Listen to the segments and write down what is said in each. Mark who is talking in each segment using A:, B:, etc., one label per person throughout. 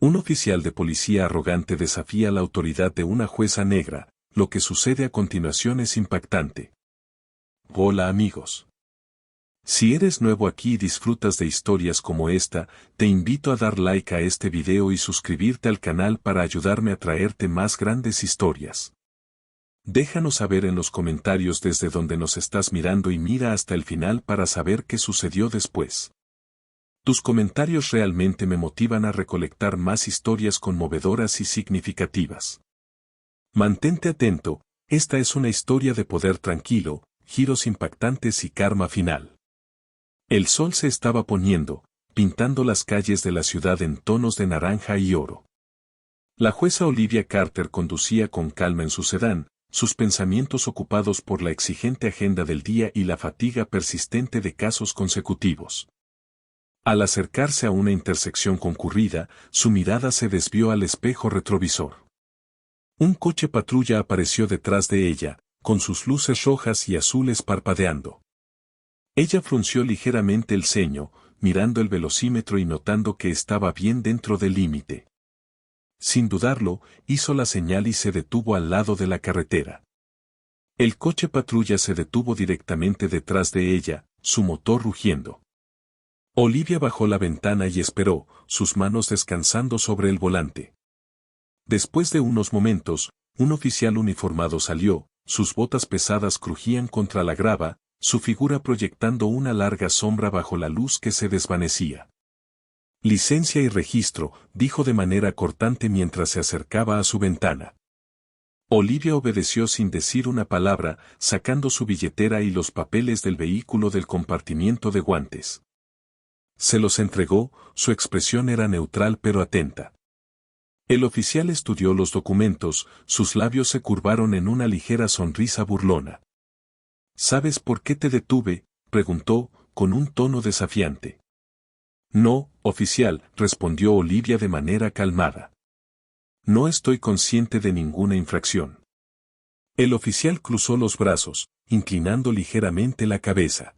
A: Un oficial de policía arrogante desafía la autoridad de una jueza negra. Lo que sucede a continuación es impactante. Hola amigos. Si eres nuevo aquí y disfrutas de historias como esta, te invito a dar like a este video y suscribirte al canal para ayudarme a traerte más grandes historias. Déjanos saber en los comentarios desde donde nos estás mirando y mira hasta el final para saber qué sucedió después. Tus comentarios realmente me motivan a recolectar más historias conmovedoras y significativas. Mantente atento, esta es una historia de poder tranquilo, giros impactantes y karma final. El sol se estaba poniendo, pintando las calles de la ciudad en tonos de naranja y oro. La jueza Olivia Carter conducía con calma en su sedán, sus pensamientos ocupados por la exigente agenda del día y la fatiga persistente de casos consecutivos. Al acercarse a una intersección concurrida, su mirada se desvió al espejo retrovisor. Un coche patrulla apareció detrás de ella, con sus luces rojas y azules parpadeando. Ella frunció ligeramente el ceño, mirando el velocímetro y notando que estaba bien dentro del límite. Sin dudarlo, hizo la señal y se detuvo al lado de la carretera. El coche patrulla se detuvo directamente detrás de ella, su motor rugiendo. Olivia bajó la ventana y esperó, sus manos descansando sobre el volante. Después de unos momentos, un oficial uniformado salió, sus botas pesadas crujían contra la grava, su figura proyectando una larga sombra bajo la luz que se desvanecía. Licencia y registro, dijo de manera cortante mientras se acercaba a su ventana. Olivia obedeció sin decir una palabra, sacando su billetera y los papeles del vehículo del compartimiento de guantes. Se los entregó, su expresión era neutral pero atenta. El oficial estudió los documentos, sus labios se curvaron en una ligera sonrisa burlona. ¿Sabes por qué te detuve?, preguntó, con un tono desafiante. No, oficial, respondió Olivia de manera calmada. No estoy consciente de ninguna infracción. El oficial cruzó los brazos, inclinando ligeramente la cabeza.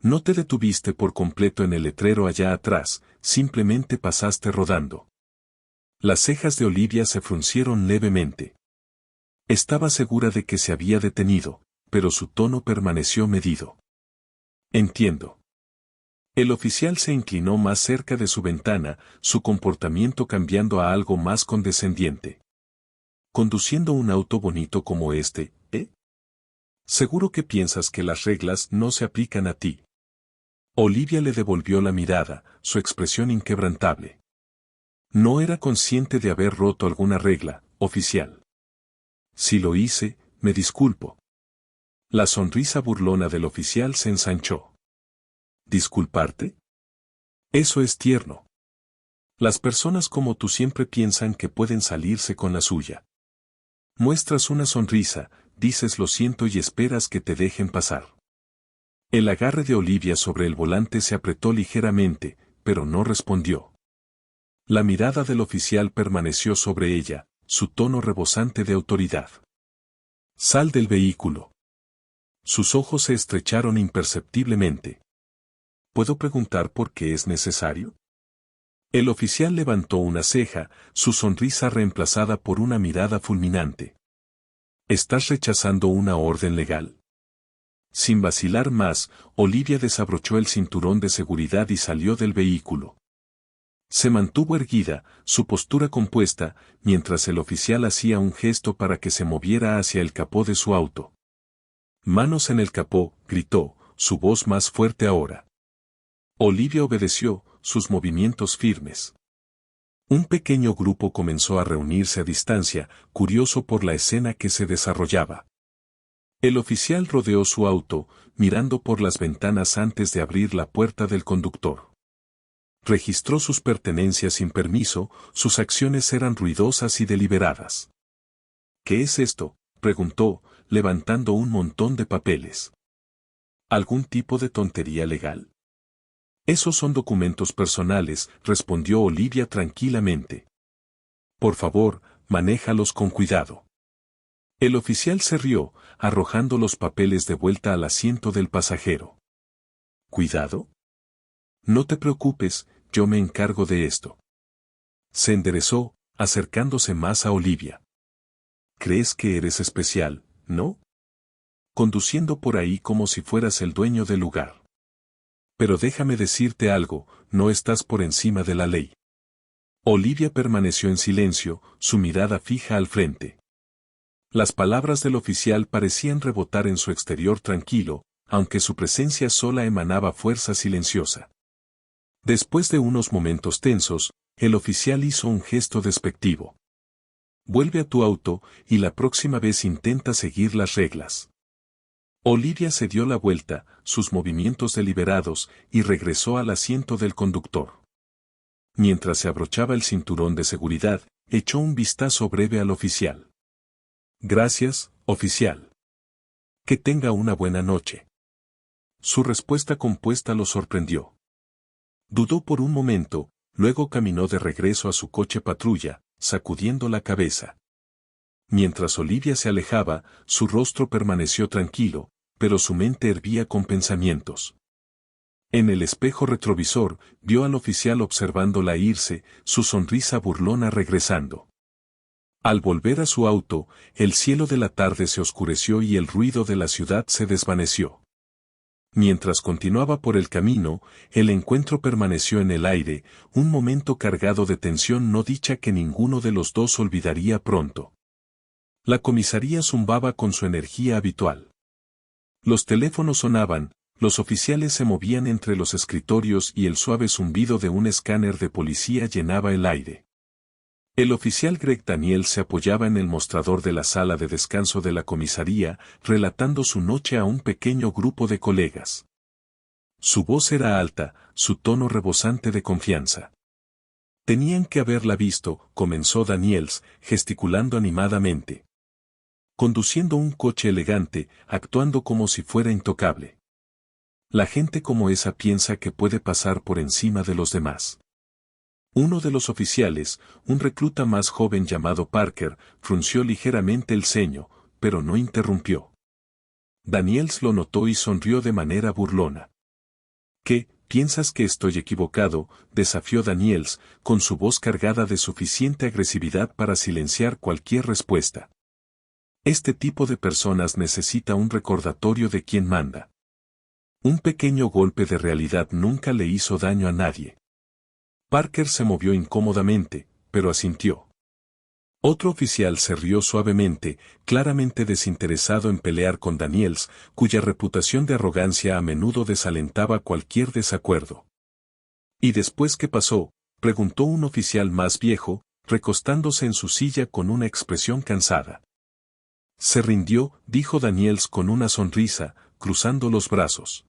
A: No te detuviste por completo en el letrero allá atrás, simplemente pasaste rodando. Las cejas de Olivia se fruncieron levemente. Estaba segura de que se había detenido, pero su tono permaneció medido. Entiendo. El oficial se inclinó más cerca de su ventana, su comportamiento cambiando a algo más condescendiente. Conduciendo un auto bonito como este, ¿eh? Seguro que piensas que las reglas no se aplican a ti. Olivia le devolvió la mirada, su expresión inquebrantable. No era consciente de haber roto alguna regla, oficial. Si lo hice, me disculpo. La sonrisa burlona del oficial se ensanchó. ¿Disculparte? Eso es tierno. Las personas como tú siempre piensan que pueden salirse con la suya. Muestras una sonrisa, dices lo siento y esperas que te dejen pasar. El agarre de Olivia sobre el volante se apretó ligeramente, pero no respondió. La mirada del oficial permaneció sobre ella, su tono rebosante de autoridad. Sal del vehículo. Sus ojos se estrecharon imperceptiblemente. ¿Puedo preguntar por qué es necesario? El oficial levantó una ceja, su sonrisa reemplazada por una mirada fulminante. ¿Estás rechazando una orden legal? Sin vacilar más, Olivia desabrochó el cinturón de seguridad y salió del vehículo. Se mantuvo erguida, su postura compuesta, mientras el oficial hacía un gesto para que se moviera hacia el capó de su auto. Manos en el capó, gritó, su voz más fuerte ahora. Olivia obedeció, sus movimientos firmes. Un pequeño grupo comenzó a reunirse a distancia, curioso por la escena que se desarrollaba. El oficial rodeó su auto, mirando por las ventanas antes de abrir la puerta del conductor. Registró sus pertenencias sin permiso, sus acciones eran ruidosas y deliberadas. ¿Qué es esto?, preguntó, levantando un montón de papeles. ¿Algún tipo de tontería legal? Esos son documentos personales, respondió Olivia tranquilamente. Por favor, manéjalos con cuidado. El oficial se rió, arrojando los papeles de vuelta al asiento del pasajero. ¿Cuidado? No te preocupes, yo me encargo de esto. Se enderezó, acercándose más a Olivia. ¿Crees que eres especial, no? Conduciendo por ahí como si fueras el dueño del lugar. Pero déjame decirte algo, no estás por encima de la ley. Olivia permaneció en silencio, su mirada fija al frente. Las palabras del oficial parecían rebotar en su exterior tranquilo, aunque su presencia sola emanaba fuerza silenciosa. Después de unos momentos tensos, el oficial hizo un gesto despectivo. Vuelve a tu auto, y la próxima vez intenta seguir las reglas. Olivia se dio la vuelta, sus movimientos deliberados, y regresó al asiento del conductor. Mientras se abrochaba el cinturón de seguridad, echó un vistazo breve al oficial. Gracias, oficial. Que tenga una buena noche. Su respuesta compuesta lo sorprendió. Dudó por un momento, luego caminó de regreso a su coche patrulla, sacudiendo la cabeza. Mientras Olivia se alejaba, su rostro permaneció tranquilo, pero su mente hervía con pensamientos. En el espejo retrovisor, vio al oficial observándola irse, su sonrisa burlona regresando. Al volver a su auto, el cielo de la tarde se oscureció y el ruido de la ciudad se desvaneció. Mientras continuaba por el camino, el encuentro permaneció en el aire, un momento cargado de tensión no dicha que ninguno de los dos olvidaría pronto. La comisaría zumbaba con su energía habitual. Los teléfonos sonaban, los oficiales se movían entre los escritorios y el suave zumbido de un escáner de policía llenaba el aire. El oficial Greg Daniels se apoyaba en el mostrador de la sala de descanso de la comisaría, relatando su noche a un pequeño grupo de colegas. Su voz era alta, su tono rebosante de confianza. Tenían que haberla visto, comenzó Daniels, gesticulando animadamente. Conduciendo un coche elegante, actuando como si fuera intocable. La gente como esa piensa que puede pasar por encima de los demás. Uno de los oficiales, un recluta más joven llamado Parker, frunció ligeramente el ceño, pero no interrumpió. Daniels lo notó y sonrió de manera burlona. ¿Qué, piensas que estoy equivocado?, desafió Daniels, con su voz cargada de suficiente agresividad para silenciar cualquier respuesta. Este tipo de personas necesita un recordatorio de quién manda. Un pequeño golpe de realidad nunca le hizo daño a nadie. Parker se movió incómodamente, pero asintió. Otro oficial se rió suavemente, claramente desinteresado en pelear con Daniels, cuya reputación de arrogancia a menudo desalentaba cualquier desacuerdo. ¿Y después qué pasó?, preguntó un oficial más viejo, recostándose en su silla con una expresión cansada. Se rindió, dijo Daniels con una sonrisa, cruzando los brazos.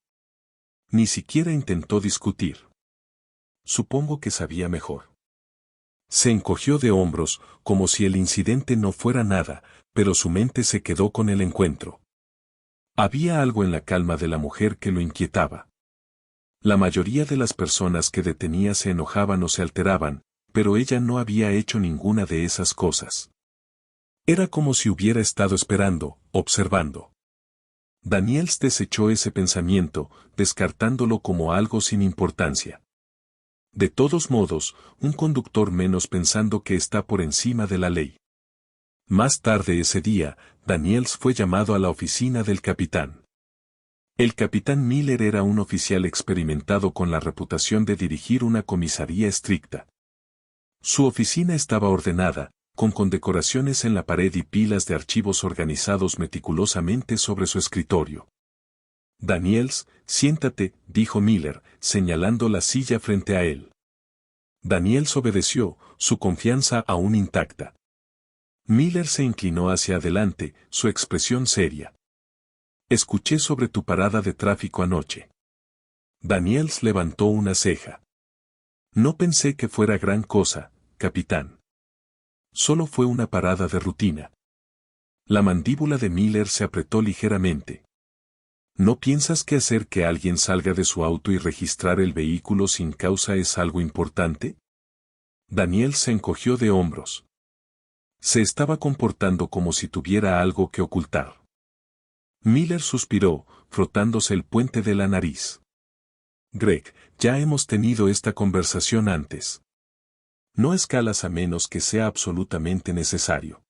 A: Ni siquiera intentó discutir. Supongo que sabía mejor. Se encogió de hombros, como si el incidente no fuera nada, pero su mente se quedó con el encuentro. Había algo en la calma de la mujer que lo inquietaba. La mayoría de las personas que detenía se enojaban o se alteraban, pero ella no había hecho ninguna de esas cosas. Era como si hubiera estado esperando, observando. Daniels desechó ese pensamiento, descartándolo como algo sin importancia. De todos modos, un conductor menos pensando que está por encima de la ley. Más tarde ese día, Daniels fue llamado a la oficina del capitán. El capitán Miller era un oficial experimentado con la reputación de dirigir una comisaría estricta. Su oficina estaba ordenada, con condecoraciones en la pared y pilas de archivos organizados meticulosamente sobre su escritorio. Daniels, siéntate, dijo Miller, señalando la silla frente a él. Daniels obedeció, su confianza aún intacta. Miller se inclinó hacia adelante, su expresión seria. Escuché sobre tu parada de tráfico anoche. Daniels levantó una ceja. No pensé que fuera gran cosa, capitán. Solo fue una parada de rutina. La mandíbula de Miller se apretó ligeramente. ¿No piensas que hacer que alguien salga de su auto y registrar el vehículo sin causa es algo importante? Daniel se encogió de hombros. Se estaba comportando como si tuviera algo que ocultar. Miller suspiró, frotándose el puente de la nariz. Greg, ya hemos tenido esta conversación antes. No escalas a menos que sea absolutamente necesario.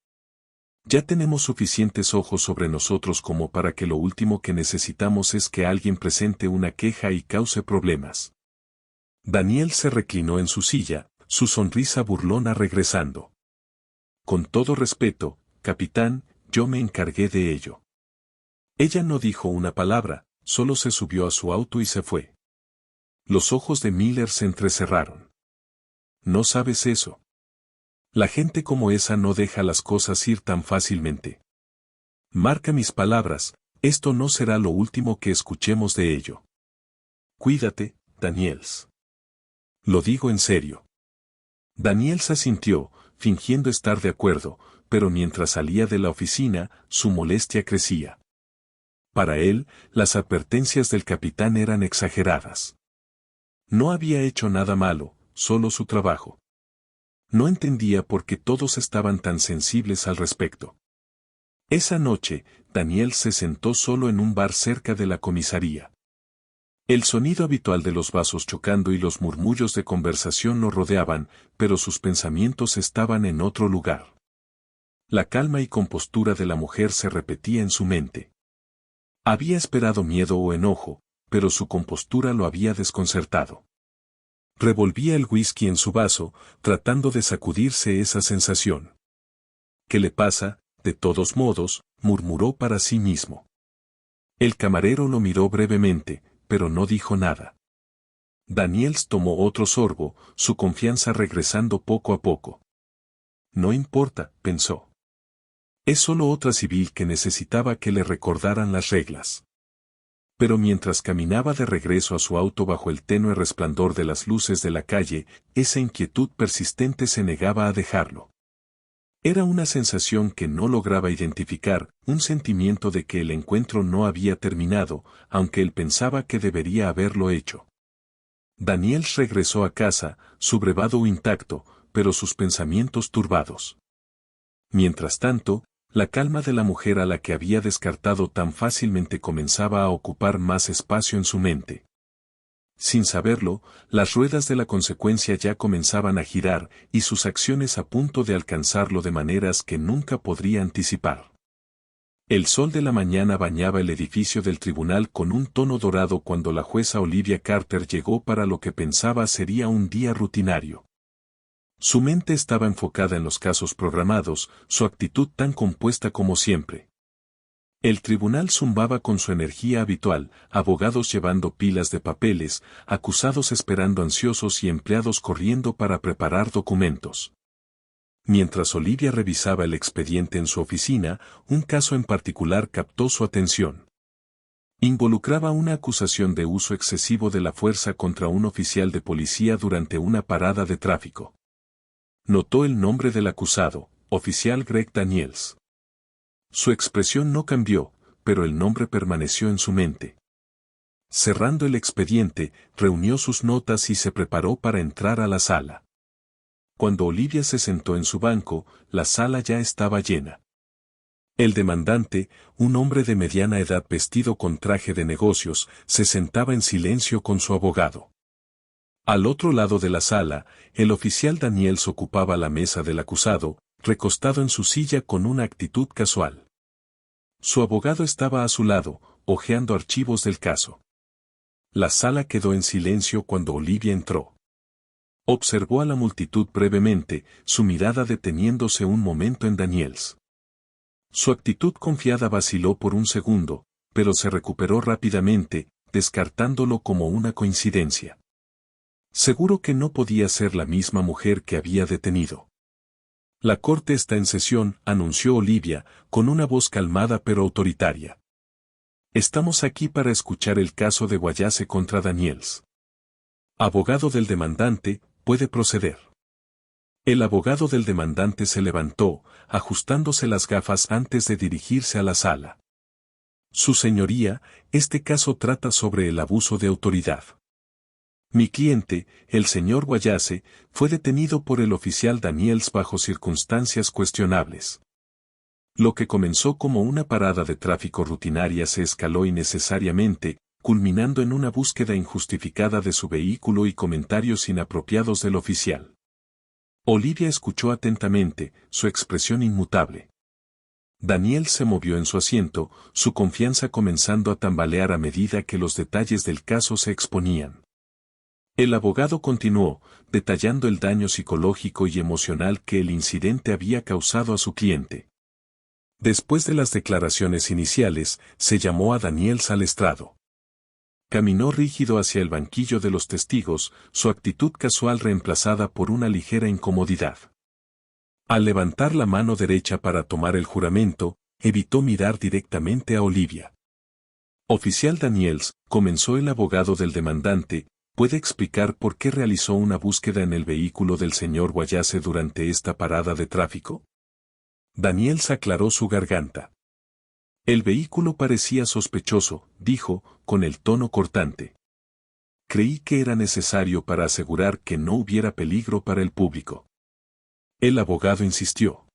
A: Ya tenemos suficientes ojos sobre nosotros como para que lo último que necesitamos es que alguien presente una queja y cause problemas. Daniel se reclinó en su silla, su sonrisa burlona regresando. Con todo respeto, capitán, yo me encargué de ello. Ella no dijo una palabra, solo se subió a su auto y se fue. Los ojos de Miller se entrecerraron. ¿No sabes eso? La gente como esa no deja las cosas ir tan fácilmente. Marca mis palabras, esto no será lo último que escuchemos de ello. Cuídate, Daniels. Lo digo en serio. Daniels asintió, fingiendo estar de acuerdo, pero mientras salía de la oficina, su molestia crecía. Para él, las advertencias del capitán eran exageradas. No había hecho nada malo, solo su trabajo. No entendía por qué todos estaban tan sensibles al respecto. Esa noche, Daniel se sentó solo en un bar cerca de la comisaría. El sonido habitual de los vasos chocando y los murmullos de conversación lo rodeaban, pero sus pensamientos estaban en otro lugar. La calma y compostura de la mujer se repetía en su mente. Había esperado miedo o enojo, pero su compostura lo había desconcertado. Revolvía el whisky en su vaso, tratando de sacudirse esa sensación. ¿Qué le pasa? De todos modos, murmuró para sí mismo. El camarero lo miró brevemente, pero no dijo nada. Daniels tomó otro sorbo, su confianza regresando poco a poco. No importa, pensó. Es solo otra civil que necesitaba que le recordaran las reglas. Pero mientras caminaba de regreso a su auto bajo el tenue resplandor de las luces de la calle, esa inquietud persistente se negaba a dejarlo. Era una sensación que no lograba identificar, un sentimiento de que el encuentro no había terminado, aunque él pensaba que debería haberlo hecho. Daniel regresó a casa, su brebazo intacto, pero sus pensamientos turbados. Mientras tanto, la calma de la mujer a la que había descartado tan fácilmente comenzaba a ocupar más espacio en su mente. Sin saberlo, las ruedas de la consecuencia ya comenzaban a girar y sus acciones a punto de alcanzarlo de maneras que nunca podría anticipar. El sol de la mañana bañaba el edificio del tribunal con un tono dorado cuando la jueza Olivia Carter llegó para lo que pensaba sería un día rutinario. Su mente estaba enfocada en los casos programados, su actitud tan compuesta como siempre. El tribunal zumbaba con su energía habitual, abogados llevando pilas de papeles, acusados esperando ansiosos y empleados corriendo para preparar documentos. Mientras Olivia revisaba el expediente en su oficina, un caso en particular captó su atención. Involucraba una acusación de uso excesivo de la fuerza contra un oficial de policía durante una parada de tráfico. Notó el nombre del acusado, oficial Greg Daniels. Su expresión no cambió, pero el nombre permaneció en su mente. Cerrando el expediente, reunió sus notas y se preparó para entrar a la sala. Cuando Olivia se sentó en su banco, la sala ya estaba llena. El demandante, un hombre de mediana edad vestido con traje de negocios, se sentaba en silencio con su abogado. Al otro lado de la sala, el oficial Daniels ocupaba la mesa del acusado, recostado en su silla con una actitud casual. Su abogado estaba a su lado, hojeando archivos del caso. La sala quedó en silencio cuando Olivia entró. Observó a la multitud brevemente, su mirada deteniéndose un momento en Daniels. Su actitud confiada vaciló por un segundo, pero se recuperó rápidamente, descartándolo como una coincidencia. Seguro que no podía ser la misma mujer que había detenido. La corte está en sesión, anunció Olivia, con una voz calmada pero autoritaria. Estamos aquí para escuchar el caso de Wallace contra Daniels. Abogado del demandante, puede proceder. El abogado del demandante se levantó, ajustándose las gafas antes de dirigirse a la sala. Su señoría, este caso trata sobre el abuso de autoridad. Mi cliente, el señor Wallace, fue detenido por el oficial Daniels bajo circunstancias cuestionables. Lo que comenzó como una parada de tráfico rutinaria se escaló innecesariamente, culminando en una búsqueda injustificada de su vehículo y comentarios inapropiados del oficial. Olivia escuchó atentamente, su expresión inmutable. Daniel se movió en su asiento, su confianza comenzando a tambalear a medida que los detalles del caso se exponían. El abogado continuó, detallando el daño psicológico y emocional que el incidente había causado a su cliente. Después de las declaraciones iniciales, se llamó a Daniel al estrado. Caminó rígido hacia el banquillo de los testigos, su actitud casual reemplazada por una ligera incomodidad. Al levantar la mano derecha para tomar el juramento, evitó mirar directamente a Olivia. Oficial Daniels, comenzó el abogado del demandante, ¿puede explicar por qué realizó una búsqueda en el vehículo del señor Wallace durante esta parada de tráfico? Daniels aclaró su garganta. El vehículo parecía sospechoso, dijo, con el tono cortante. Creí que era necesario para asegurar que no hubiera peligro para el público. El abogado insistió.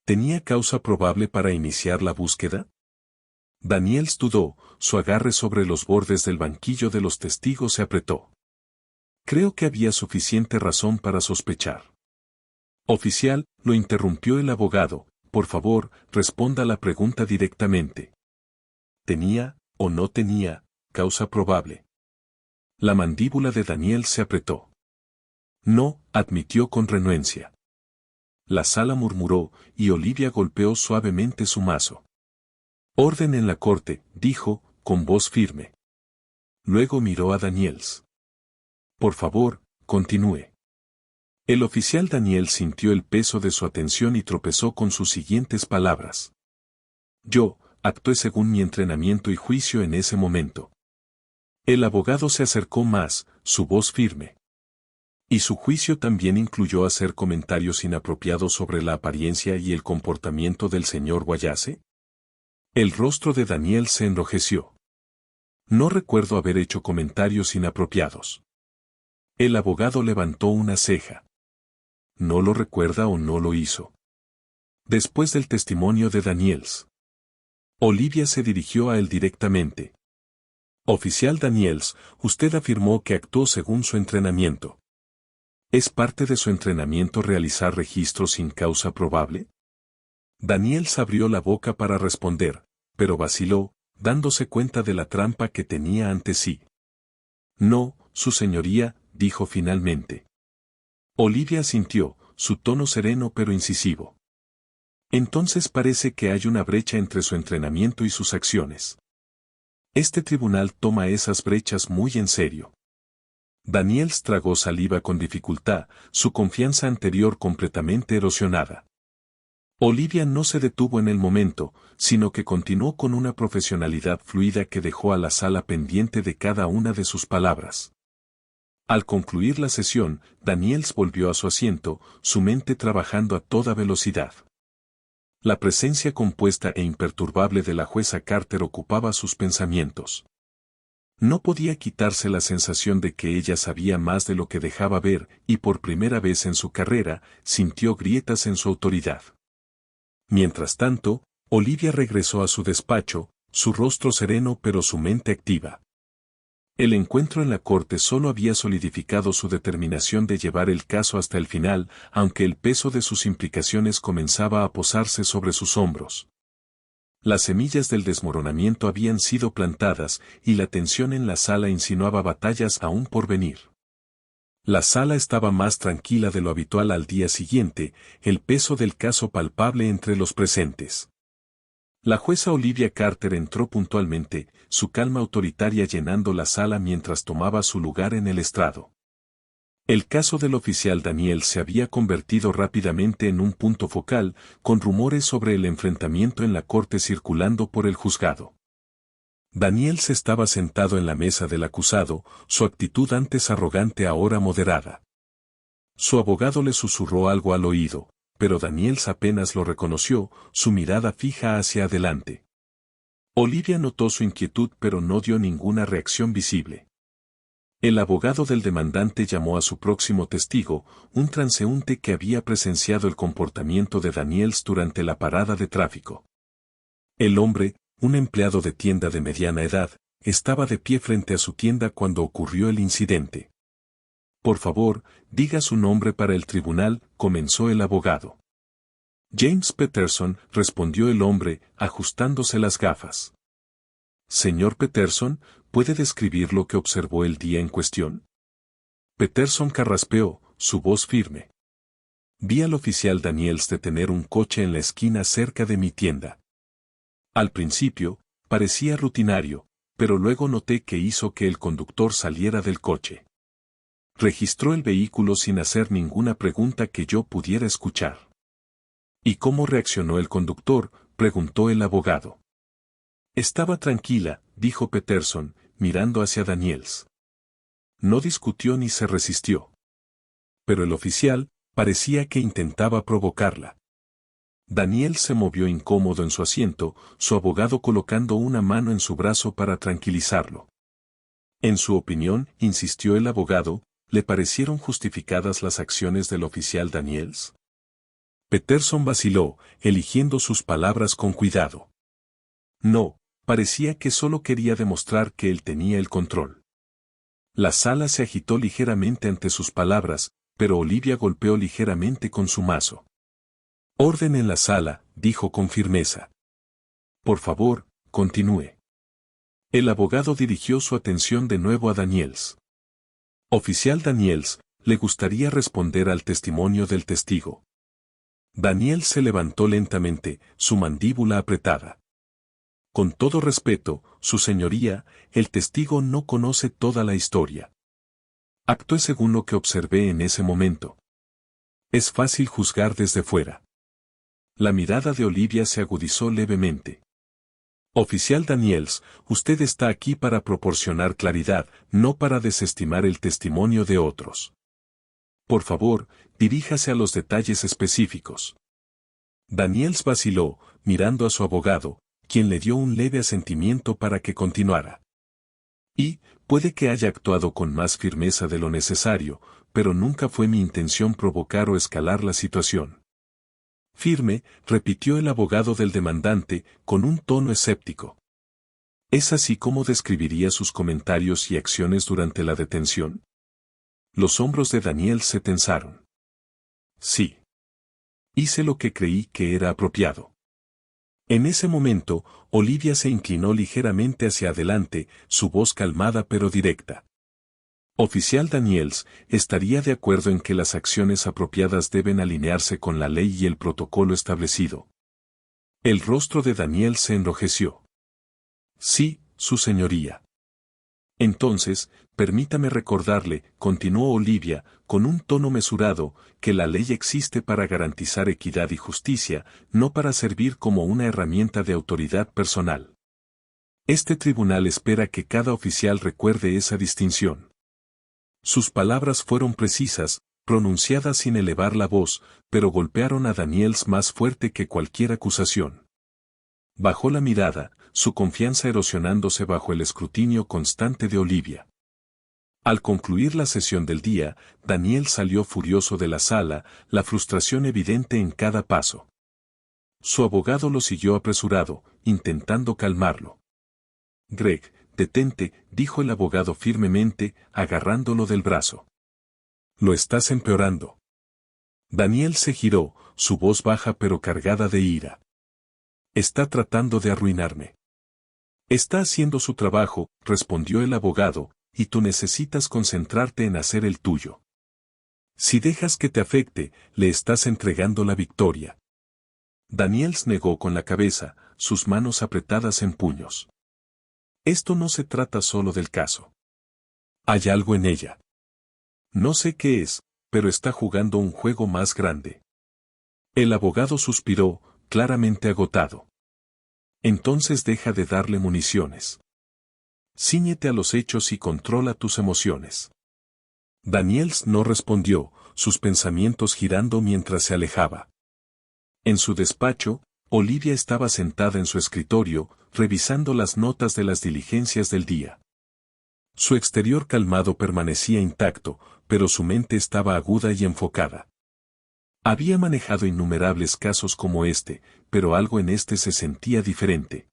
A: ¿Tenía causa probable para iniciar la búsqueda? Daniels dudó, su agarre sobre los bordes del banquillo de los testigos se apretó. Creo que había suficiente razón para sospechar. Oficial, lo interrumpió el abogado, por favor, responda la pregunta directamente. ¿Tenía, o no tenía, causa probable? La mandíbula de Daniel se apretó. No, admitió con renuencia. La sala murmuró, y Olivia golpeó suavemente su mazo. Orden en la corte, dijo, con voz firme. Luego miró a Daniels. Por favor, continúe. El oficial Daniel sintió el peso de su atención y tropezó con sus siguientes palabras. Yo, actué según mi entrenamiento y juicio en ese momento. El abogado se acercó más, su voz firme. Y su juicio también incluyó hacer comentarios inapropiados sobre la apariencia y el comportamiento del señor Wallace. El rostro de Daniel se enrojeció. No recuerdo haber hecho comentarios inapropiados. El abogado levantó una ceja. ¿No lo recuerda o no lo hizo? Después del testimonio de Daniels. Olivia se dirigió a él directamente. Oficial Daniels, usted afirmó que actuó según su entrenamiento. ¿Es parte de su entrenamiento realizar registros sin causa probable? Daniels abrió la boca para responder, pero vaciló, dándose cuenta de la trampa que tenía ante sí. No, su señoría, dijo finalmente. Olivia asintió, su tono sereno pero incisivo. Entonces parece que hay una brecha entre su entrenamiento y sus acciones. Este tribunal toma esas brechas muy en serio. Daniels tragó saliva con dificultad, su confianza anterior completamente erosionada. Olivia no se detuvo en el momento, sino que continuó con una profesionalidad fluida que dejó a la sala pendiente de cada una de sus palabras. Al concluir la sesión, Daniels volvió a su asiento, su mente trabajando a toda velocidad. La presencia compuesta e imperturbable de la jueza Carter ocupaba sus pensamientos. No podía quitarse la sensación de que ella sabía más de lo que dejaba ver, y por primera vez en su carrera, sintió grietas en su autoridad. Mientras tanto, Olivia regresó a su despacho, su rostro sereno pero su mente activa. El encuentro en la corte solo había solidificado su determinación de llevar el caso hasta el final, aunque el peso de sus implicaciones comenzaba a posarse sobre sus hombros. Las semillas del desmoronamiento habían sido plantadas, y la tensión en la sala insinuaba batallas aún por venir. La sala estaba más tranquila de lo habitual al día siguiente, el peso del caso palpable entre los presentes. La jueza Olivia Carter entró puntualmente, su calma autoritaria llenando la sala mientras tomaba su lugar en el estrado. El caso del oficial Daniel se había convertido rápidamente en un punto focal, con rumores sobre el enfrentamiento en la corte circulando por el juzgado. Daniel se estaba sentado en la mesa del acusado, su actitud antes arrogante ahora moderada. Su abogado le susurró algo al oído, pero Daniel apenas lo reconoció, su mirada fija hacia adelante. Olivia notó su inquietud pero no dio ninguna reacción visible. El abogado del demandante llamó a su próximo testigo, un transeúnte que había presenciado el comportamiento de Daniels durante la parada de tráfico. El hombre, un empleado de tienda de mediana edad, estaba de pie frente a su tienda cuando ocurrió el incidente. Por favor, diga su nombre para el tribunal, comenzó el abogado. James Peterson, respondió el hombre, ajustándose las gafas. Señor Peterson, ¿puede describir lo que observó el día en cuestión? Peterson carraspeó, su voz firme. Vi al oficial Daniels detener un coche en la esquina cerca de mi tienda. Al principio, parecía rutinario, pero luego noté que hizo que el conductor saliera del coche. Registró el vehículo sin hacer ninguna pregunta que yo pudiera escuchar. ¿Y cómo reaccionó el conductor?, preguntó el abogado. Estaba tranquila, dijo Peterson, mirando hacia Daniels. No discutió ni se resistió. Pero el oficial, parecía que intentaba provocarla. Daniel se movió incómodo en su asiento, su abogado colocando una mano en su brazo para tranquilizarlo. En su opinión, insistió el abogado, ¿le parecieron justificadas las acciones del oficial Daniels? Peterson vaciló, eligiendo sus palabras con cuidado. No, parecía que solo quería demostrar que él tenía el control. La sala se agitó ligeramente ante sus palabras, pero Olivia golpeó ligeramente con su mazo. Orden en la sala, dijo con firmeza. Por favor, continúe. El abogado dirigió su atención de nuevo a Daniels. Oficial Daniels, ¿le gustaría responder al testimonio del testigo? Daniel se levantó lentamente, su mandíbula apretada. Con todo respeto, su señoría, el testigo no conoce toda la historia. Actué según lo que observé en ese momento. Es fácil juzgar desde fuera. La mirada de Olivia se agudizó levemente. Oficial Daniels, usted está aquí para proporcionar claridad, no para desestimar el testimonio de otros. Por favor, diríjase a los detalles específicos. Daniels vaciló, mirando a su abogado, quien le dio un leve asentimiento para que continuara. Y, puede que haya actuado con más firmeza de lo necesario, pero nunca fue mi intención provocar o escalar la situación. Firme, repitió el abogado del demandante, con un tono escéptico. ¿Es así como describiría sus comentarios y acciones durante la detención? Los hombros de Daniel se tensaron. Sí. Hice lo que creí que era apropiado. En ese momento, Olivia se inclinó ligeramente hacia adelante, su voz calmada pero directa. Oficial Daniels, ¿estaría de acuerdo en que las acciones apropiadas deben alinearse con la ley y el protocolo establecido? El rostro de Daniel se enrojeció. Sí, su señoría. Entonces, permítame recordarle, continuó Olivia, con un tono mesurado, que la ley existe para garantizar equidad y justicia, no para servir como una herramienta de autoridad personal. Este tribunal espera que cada oficial recuerde esa distinción. Sus palabras fueron precisas, pronunciadas sin elevar la voz, pero golpearon a Daniels más fuerte que cualquier acusación. Bajó la mirada, su confianza erosionándose bajo el escrutinio constante de Olivia. Al concluir la sesión del día, Daniel salió furioso de la sala, la frustración evidente en cada paso. Su abogado lo siguió apresurado, intentando calmarlo. Greg, detente, dijo el abogado firmemente, agarrándolo del brazo. Lo estás empeorando. Daniel se giró, su voz baja pero cargada de ira. Está tratando de arruinarme. Está haciendo su trabajo, respondió el abogado, y tú necesitas concentrarte en hacer el tuyo. Si dejas que te afecte, le estás entregando la victoria. Daniels negó con la cabeza, sus manos apretadas en puños. Esto no se trata solo del caso. Hay algo en ella. No sé qué es, pero está jugando un juego más grande. El abogado suspiró, claramente agotado. Entonces deja de darle municiones. Cíñete a los hechos y controla tus emociones. Daniels no respondió, sus pensamientos girando mientras se alejaba. En su despacho, Olivia estaba sentada en su escritorio, revisando las notas de las diligencias del día. Su exterior calmado permanecía intacto, pero su mente estaba aguda y enfocada. Había manejado innumerables casos como este, pero algo en este se sentía diferente.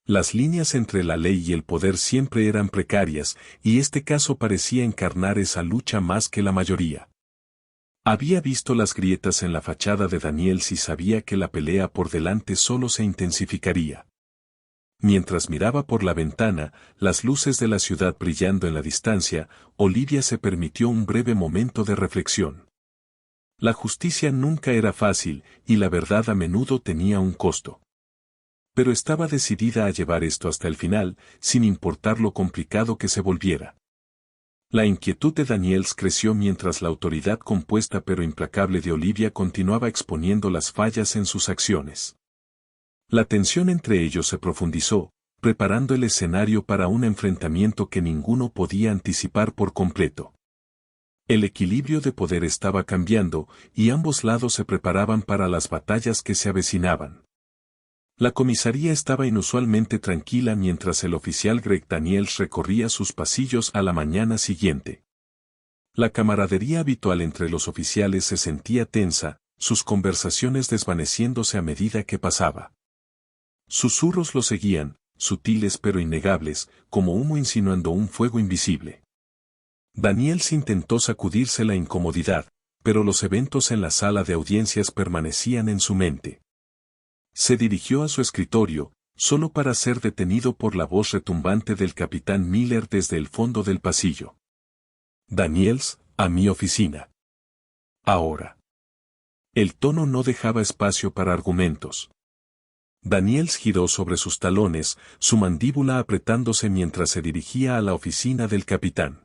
A: Las líneas entre la ley y el poder siempre eran precarias, y este caso parecía encarnar esa lucha más que la mayoría. Había visto las grietas en la fachada de Daniels y sabía que la pelea por delante solo se intensificaría. Mientras miraba por la ventana, las luces de la ciudad brillando en la distancia, Olivia se permitió un breve momento de reflexión. La justicia nunca era fácil, y la verdad a menudo tenía un costo. Pero estaba decidida a llevar esto hasta el final, sin importar lo complicado que se volviera. La inquietud de Daniels creció mientras la autoridad compuesta pero implacable de Olivia continuaba exponiendo las fallas en sus acciones. La tensión entre ellos se profundizó, preparando el escenario para un enfrentamiento que ninguno podía anticipar por completo. El equilibrio de poder estaba cambiando, y ambos lados se preparaban para las batallas que se avecinaban. La comisaría estaba inusualmente tranquila mientras el oficial Greg Daniels recorría sus pasillos a la mañana siguiente. La camaradería habitual entre los oficiales se sentía tensa, sus conversaciones desvaneciéndose a medida que pasaba. Susurros lo seguían, sutiles pero innegables, como humo insinuando un fuego invisible. Daniels intentó sacudirse la incomodidad, pero los eventos en la sala de audiencias permanecían en su mente. Se dirigió a su escritorio, solo para ser detenido por la voz retumbante del capitán Miller desde el fondo del pasillo. Daniels, a mi oficina. Ahora. El tono no dejaba espacio para argumentos. Daniels giró sobre sus talones, su mandíbula apretándose mientras se dirigía a la oficina del capitán.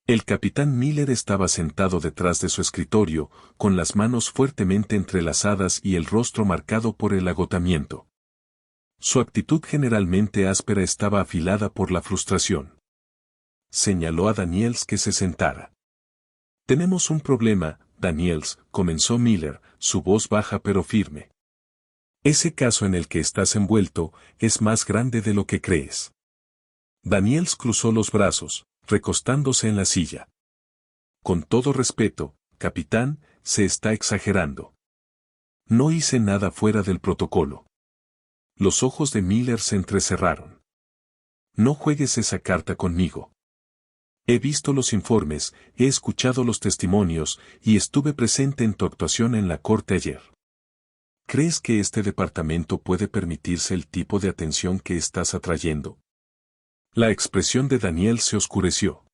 A: El capitán Miller estaba sentado detrás de su escritorio, con las manos fuertemente entrelazadas y el rostro marcado por el agotamiento. Su actitud generalmente áspera estaba afilada por la frustración. Señaló a Daniels que se sentara. «Tenemos un problema, Daniels», comenzó Miller, su voz baja pero firme. «Ese caso en el que estás envuelto es más grande de lo que crees». Daniels cruzó los brazos, recostándose en la silla. «Con todo respeto, capitán, se está exagerando. No hice nada fuera del protocolo». Los ojos de Miller se entrecerraron. «No juegues esa carta conmigo. He visto los informes, he escuchado los testimonios, y estuve presente en tu actuación en la corte ayer. ¿Crees que este departamento puede permitirse el tipo de atención que estás atrayendo?» La expresión de Daniel se oscureció.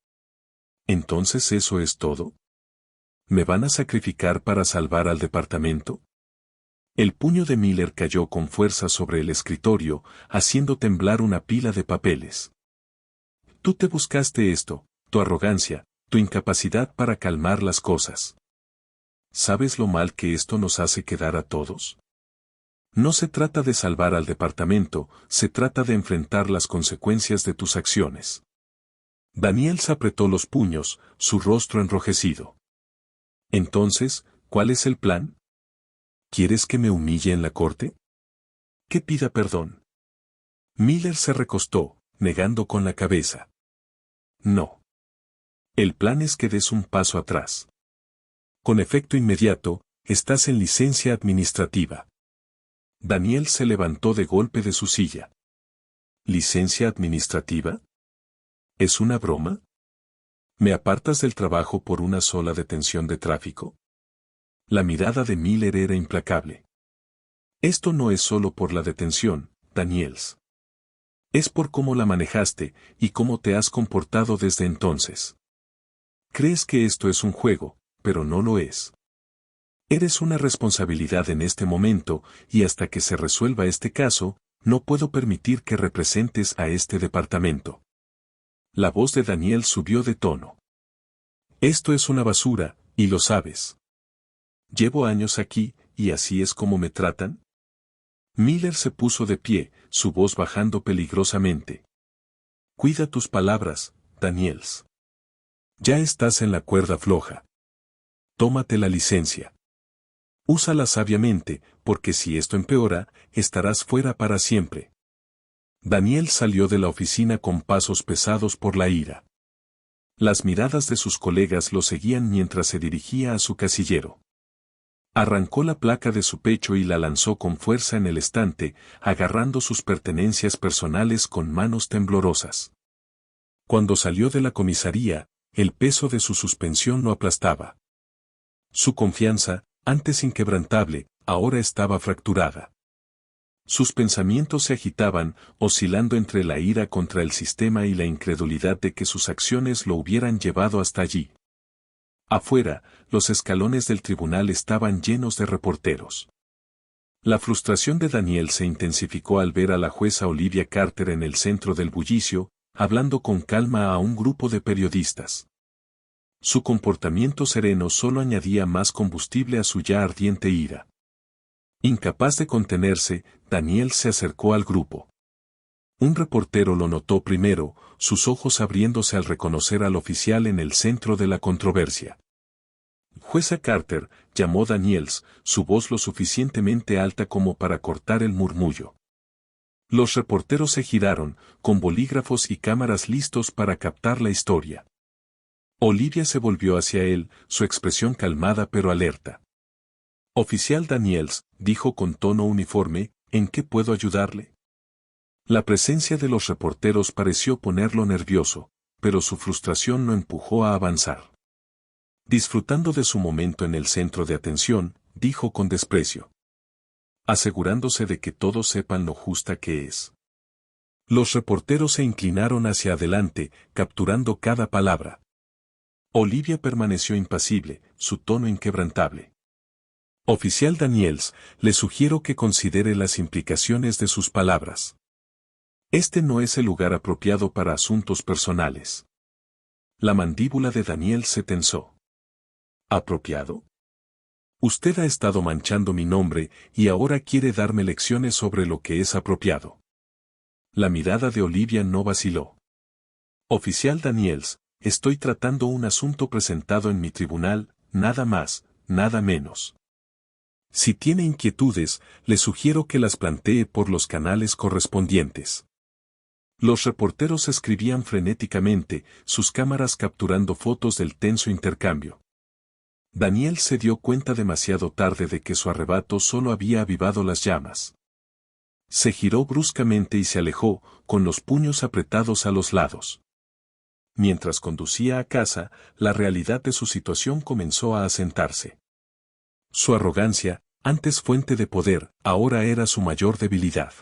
A: «¿Entonces eso es todo? ¿Me van a sacrificar para salvar al departamento?» El puño de Miller cayó con fuerza sobre el escritorio, haciendo temblar una pila de papeles. «Tú te buscaste esto, tu arrogancia, tu incapacidad para calmar las cosas. ¿Sabes lo mal que esto nos hace quedar a todos? No se trata de salvar al departamento, se trata de enfrentar las consecuencias de tus acciones». Daniels apretó los puños, su rostro enrojecido. «Entonces, ¿cuál es el plan? ¿Quieres que me humille en la corte? ¿Que pida perdón?» Miller se recostó, negando con la cabeza. «No. El plan es que des un paso atrás. Con efecto inmediato, estás en licencia administrativa». Daniel se levantó de golpe de su silla. «¿Licencia administrativa? ¿Es una broma? ¿Me apartas del trabajo por una sola detención de tráfico?» La mirada de Miller era implacable. «Esto no es solo por la detención, Daniels. Es por cómo la manejaste y cómo te has comportado desde entonces. Crees que esto es un juego, pero no lo es. Eres una responsabilidad en este momento, y hasta que se resuelva este caso, no puedo permitir que representes a este departamento». La voz de Daniel subió de tono. «Esto es una basura, y lo sabes. Llevo años aquí, y así es como me tratan». Miller se puso de pie, su voz bajando peligrosamente. «Cuida tus palabras, Daniels. Ya estás en la cuerda floja. Tómate la licencia. Úsala sabiamente, porque si esto empeora, estarás fuera para siempre». Daniel salió de la oficina con pasos pesados por la ira. Las miradas de sus colegas lo seguían mientras se dirigía a su casillero. Arrancó la placa de su pecho y la lanzó con fuerza en el estante, agarrando sus pertenencias personales con manos temblorosas. Cuando salió de la comisaría, el peso de su suspensión lo aplastaba. Su confianza, antes inquebrantable, ahora estaba fracturada. Sus pensamientos se agitaban, oscilando entre la ira contra el sistema y la incredulidad de que sus acciones lo hubieran llevado hasta allí. Afuera, los escalones del tribunal estaban llenos de reporteros. La frustración de Daniel se intensificó al ver a la jueza Olivia Carter en el centro del bullicio, hablando con calma a un grupo de periodistas. Su comportamiento sereno solo añadía más combustible a su ya ardiente ira. Incapaz de contenerse, Daniel se acercó al grupo. Un reportero lo notó primero, sus ojos abriéndose al reconocer al oficial en el centro de la controversia. Jueza Carter, llamó Daniels, su voz lo suficientemente alta como para cortar el murmullo. Los reporteros se giraron, con bolígrafos y cámaras listos para captar la historia. Olivia se volvió hacia él, su expresión calmada pero alerta. Oficial Daniels, dijo con tono uniforme, ¿en qué puedo ayudarle? La presencia de los reporteros pareció ponerlo nervioso, pero su frustración lo empujó a avanzar. Disfrutando de su momento en el centro de atención, dijo con desprecio, asegurándose de que todos sepan lo justa que es. Los reporteros se inclinaron hacia adelante, capturando cada palabra. Olivia permaneció impasible, su tono inquebrantable. Oficial Daniels, le sugiero que considere las implicaciones de sus palabras. Este no es el lugar apropiado para asuntos personales. La mandíbula de Daniel se tensó. ¿Apropiado? Usted ha estado manchando mi nombre y ahora quiere darme lecciones sobre lo que es apropiado. La mirada de Olivia no vaciló. Oficial Daniels, estoy tratando un asunto presentado en mi tribunal, nada más, nada menos. Si tiene inquietudes, le sugiero que las plantee por los canales correspondientes. Los reporteros escribían frenéticamente, sus cámaras capturando fotos del tenso intercambio. Daniel se dio cuenta demasiado tarde de que su arrebato solo había avivado las llamas. Se giró bruscamente y se alejó, con los puños apretados a los lados. Mientras conducía a casa, la realidad de su situación comenzó a asentarse. Su arrogancia, antes fuente de poder, ahora era su mayor debilidad.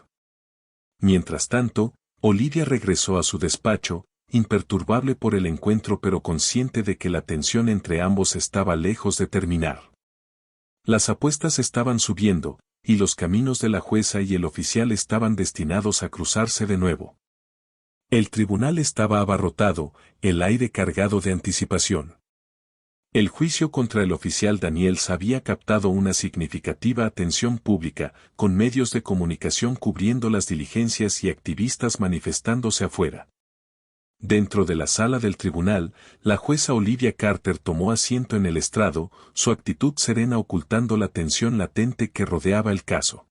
A: Mientras tanto, Olivia regresó a su despacho, imperturbable por el encuentro pero consciente de que la tensión entre ambos estaba lejos de terminar. Las apuestas estaban subiendo, y los caminos de la jueza y el oficial estaban destinados a cruzarse de nuevo. El tribunal estaba abarrotado, el aire cargado de anticipación. El juicio contra el oficial Daniels había captado una significativa atención pública, con medios de comunicación cubriendo las diligencias y activistas manifestándose afuera. Dentro de la sala del tribunal, la jueza Olivia Carter tomó asiento en el estrado, su actitud serena ocultando la tensión latente que rodeaba el caso.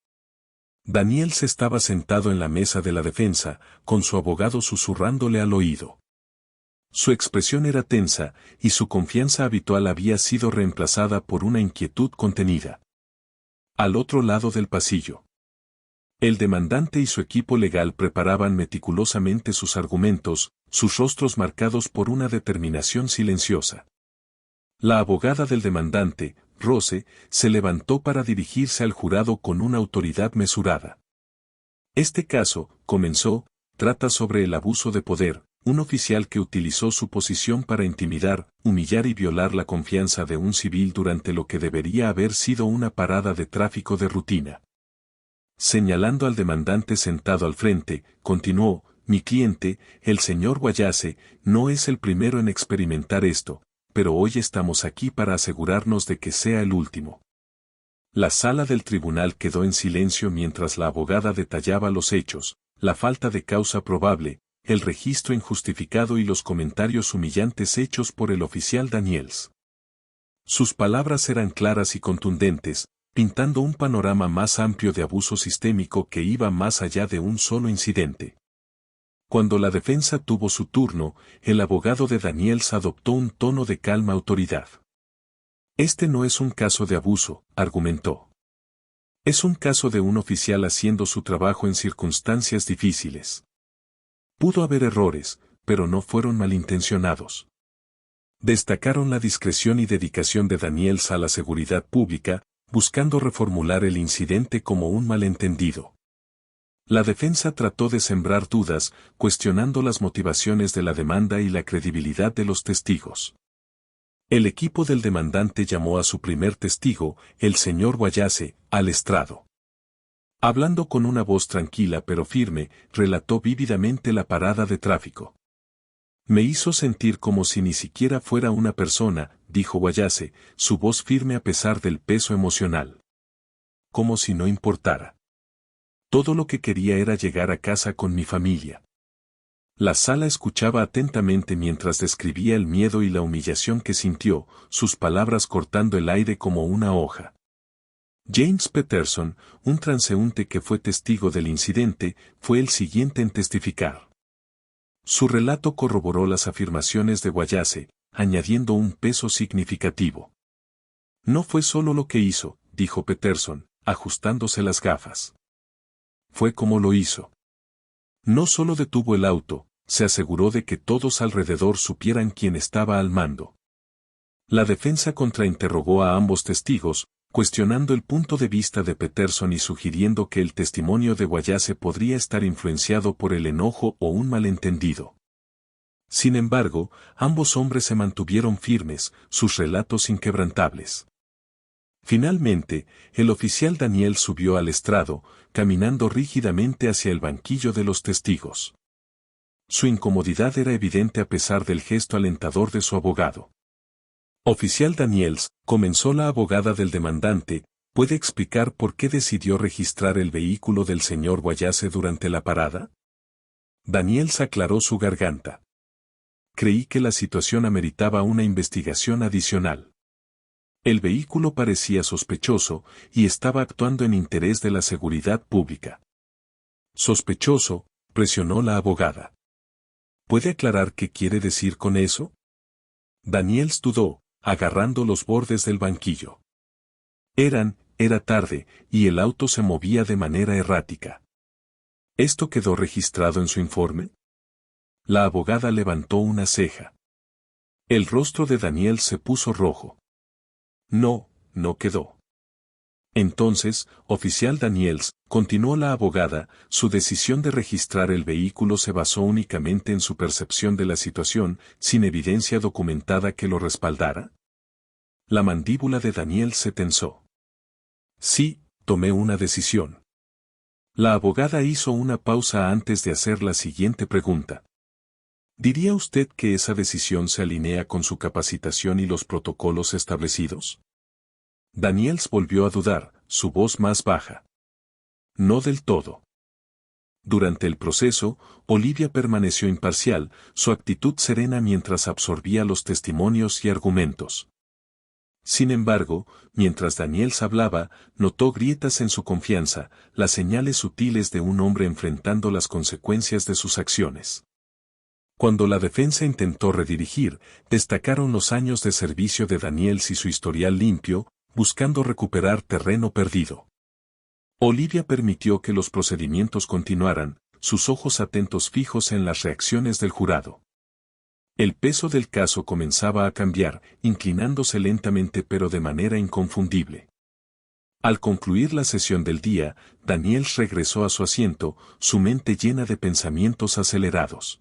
A: Daniels estaba sentado en la mesa de la defensa, con su abogado susurrándole al oído. Su expresión era tensa, y su confianza habitual había sido reemplazada por una inquietud contenida. Al otro lado del pasillo, el demandante y su equipo legal preparaban meticulosamente sus argumentos, sus rostros marcados por una determinación silenciosa. La abogada del demandante, Rose, se levantó para dirigirse al jurado con una autoridad mesurada. Este caso, comenzó, trata sobre el abuso de poder, un oficial que utilizó su posición para intimidar, humillar y violar la confianza de un civil durante lo que debería haber sido una parada de tráfico de rutina. Señalando al demandante sentado al frente, continuó, mi cliente, el señor Guayase, no es el primero en experimentar esto, pero hoy estamos aquí para asegurarnos de que sea el último. La sala del tribunal quedó en silencio mientras la abogada detallaba los hechos, la falta de causa probable, el registro injustificado y los comentarios humillantes hechos por el oficial Daniels. Sus palabras eran claras y contundentes, pintando un panorama más amplio de abuso sistémico que iba más allá de un solo incidente. Cuando la defensa tuvo su turno, el abogado de Daniels adoptó un tono de calma autoridad. Este no es un caso de abuso, argumentó. Es un caso de un oficial haciendo su trabajo en circunstancias difíciles. Pudo haber errores, pero no fueron malintencionados. Destacaron la discreción y dedicación de Daniels a la seguridad pública, buscando reformular el incidente como un malentendido. La defensa trató de sembrar dudas, cuestionando las motivaciones de la demanda y la credibilidad de los testigos. El equipo del demandante llamó a su primer testigo, el señor Wallace, al estrado. Hablando con una voz tranquila pero firme, relató vívidamente la parada de tráfico. Me hizo sentir como si ni siquiera fuera una persona, dijo Wallace, su voz firme a pesar del peso emocional. Como si no importara. Todo lo que quería era llegar a casa con mi familia. La sala escuchaba atentamente mientras describía el miedo y la humillación que sintió, sus palabras cortando el aire como una hoja. James Peterson, un transeúnte que fue testigo del incidente, fue el siguiente en testificar. Su relato corroboró las afirmaciones de Wallace, añadiendo un peso significativo. No fue solo lo que hizo, dijo Peterson, ajustándose las gafas. Fue como lo hizo. No solo detuvo el auto, se aseguró de que todos alrededor supieran quién estaba al mando. La defensa contrainterrogó a ambos testigos, cuestionando el punto de vista de Peterson y sugiriendo que el testimonio de Wallace podría estar influenciado por el enojo o un malentendido. Sin embargo, ambos hombres se mantuvieron firmes, sus relatos inquebrantables. Finalmente, el oficial Daniel subió al estrado, caminando rígidamente hacia el banquillo de los testigos. Su incomodidad era evidente a pesar del gesto alentador de su abogado. Oficial Daniels, comenzó la abogada del demandante, ¿puede explicar por qué decidió registrar el vehículo del señor Wallace durante la parada? Daniels aclaró su garganta. Creí que la situación ameritaba una investigación adicional. El vehículo parecía sospechoso, y estaba actuando en interés de la seguridad pública. Sospechoso, presionó la abogada. ¿Puede aclarar qué quiere decir con eso? Daniels dudó, agarrando los bordes del banquillo. Era tarde, y el auto se movía de manera errática. ¿Esto quedó registrado en su informe? La abogada levantó una ceja. El rostro de Daniels se puso rojo. No, no quedó. Entonces, oficial Daniels, continuó la abogada, su decisión de registrar el vehículo se basó únicamente en su percepción de la situación, sin evidencia documentada que lo respaldara. La mandíbula de Daniels se tensó. Sí, tomé una decisión. La abogada hizo una pausa antes de hacer la siguiente pregunta. ¿Diría usted que esa decisión se alinea con su capacitación y los protocolos establecidos? Daniels volvió a dudar, su voz más baja. No del todo. Durante el proceso, Olivia permaneció imparcial, su actitud serena mientras absorbía los testimonios y argumentos. Sin embargo, mientras Daniels hablaba, notó grietas en su confianza, las señales sutiles de un hombre enfrentando las consecuencias de sus acciones. Cuando la defensa intentó redirigir, destacaron los años de servicio de Daniels y su historial limpio, buscando recuperar terreno perdido. Olivia permitió que los procedimientos continuaran, sus ojos atentos fijos en las reacciones del jurado. El peso del caso comenzaba a cambiar, inclinándose lentamente pero de manera inconfundible. Al concluir la sesión del día, Daniels regresó a su asiento, su mente llena de pensamientos acelerados.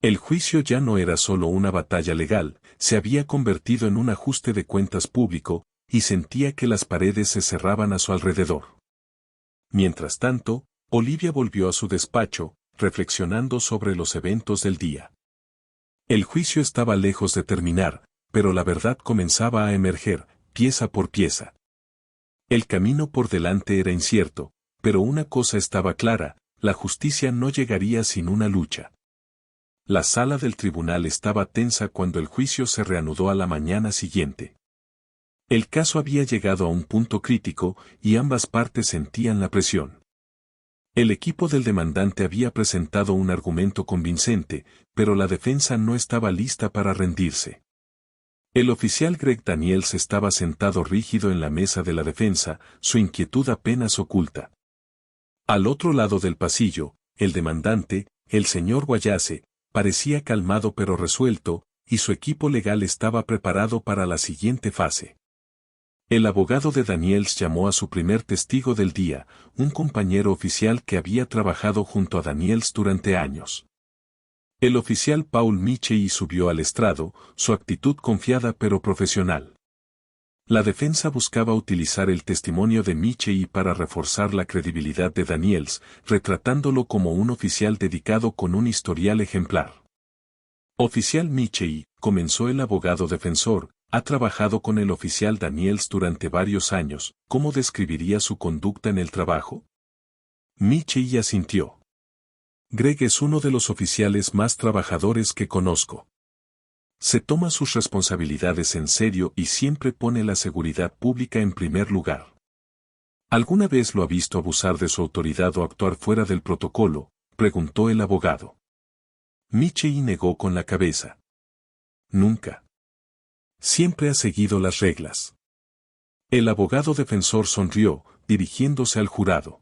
A: El juicio ya no era solo una batalla legal, se había convertido en un ajuste de cuentas público, y sentía que las paredes se cerraban a su alrededor. Mientras tanto, Olivia volvió a su despacho, reflexionando sobre los eventos del día. El juicio estaba lejos de terminar, pero la verdad comenzaba a emerger, pieza por pieza. El camino por delante era incierto, pero una cosa estaba clara, la justicia no llegaría sin una lucha. La sala del tribunal estaba tensa cuando el juicio se reanudó a la mañana siguiente. El caso había llegado a un punto crítico y ambas partes sentían la presión. El equipo del demandante había presentado un argumento convincente, pero la defensa no estaba lista para rendirse. El oficial Greg Daniels estaba sentado rígido en la mesa de la defensa, su inquietud apenas oculta. Al otro lado del pasillo, el demandante, el señor Wallace, parecía calmado pero resuelto, y su equipo legal estaba preparado para la siguiente fase. El abogado de Daniels llamó a su primer testigo del día, un compañero oficial que había trabajado junto a Daniels durante años. El oficial Paul Michey subió al estrado, su actitud confiada pero profesional. La defensa buscaba utilizar el testimonio de Michey para reforzar la credibilidad de Daniels, retratándolo como un oficial dedicado con un historial ejemplar. Oficial Michey, comenzó el abogado defensor, ha trabajado con el oficial Daniels durante varios años, ¿cómo describiría su conducta en el trabajo? Michey asintió. Greg es uno de los oficiales más trabajadores que conozco. Se toma sus responsabilidades en serio y siempre pone la seguridad pública en primer lugar. ¿Alguna vez lo ha visto abusar de su autoridad o actuar fuera del protocolo?, preguntó el abogado. Michey negó con la cabeza. Nunca. Siempre ha seguido las reglas. El abogado defensor sonrió, dirigiéndose al jurado.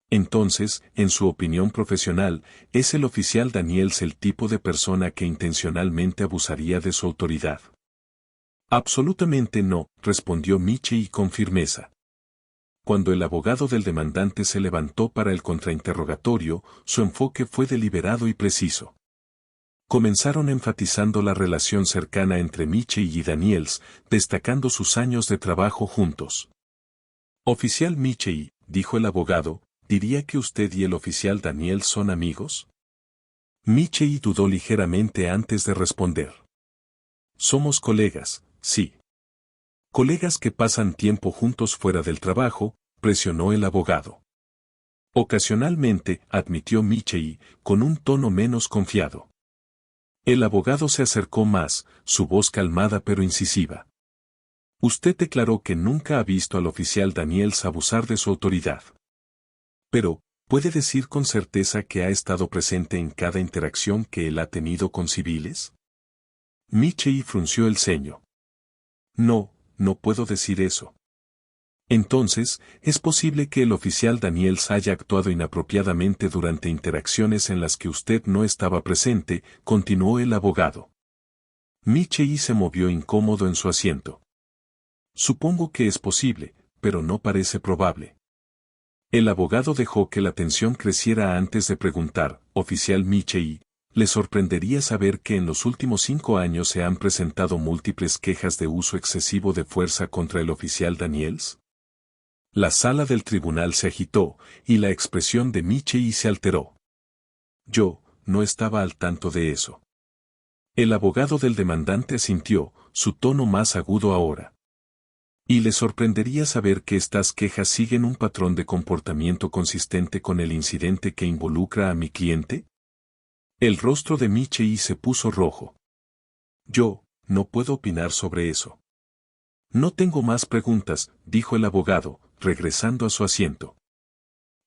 A: Entonces, en su opinión profesional, ¿es el oficial Daniels el tipo de persona que intencionalmente abusaría de su autoridad? Absolutamente no, respondió Michey con firmeza. Cuando el abogado del demandante se levantó para el contrainterrogatorio, su enfoque fue deliberado y preciso. Comenzaron enfatizando la relación cercana entre Michey y Daniels, destacando sus años de trabajo juntos. Oficial Michey, dijo el abogado, ¿diría que usted y el oficial Daniels son amigos? Michey dudó ligeramente antes de responder. Somos colegas, sí. Colegas que pasan tiempo juntos fuera del trabajo, presionó el abogado. Ocasionalmente, admitió Michey, con un tono menos confiado. El abogado se acercó más, su voz calmada pero incisiva. Usted declaró que nunca ha visto al oficial Daniels abusar de su autoridad. Pero, ¿puede decir con certeza que ha estado presente en cada interacción que él ha tenido con civiles? Michey frunció el ceño. No, no puedo decir eso. Entonces, ¿es posible que el oficial Daniels haya actuado inapropiadamente durante interacciones en las que usted no estaba presente?, continuó el abogado. Michey se movió incómodo en su asiento. Supongo que es posible, pero no parece probable. El abogado dejó que la tensión creciera antes de preguntar, oficial Michey, ¿le sorprendería saber que en los últimos 5 años se han presentado múltiples quejas de uso excesivo de fuerza contra el oficial Daniels? La sala del tribunal se agitó, y la expresión de Michey se alteró. Yo, no estaba al tanto de eso. El abogado del demandante asintió, su tono más agudo ahora. ¿Y le sorprendería saber que estas quejas siguen un patrón de comportamiento consistente con el incidente que involucra a mi cliente? El rostro de Michey se puso rojo. Yo, no puedo opinar sobre eso. No tengo más preguntas, dijo el abogado, regresando a su asiento.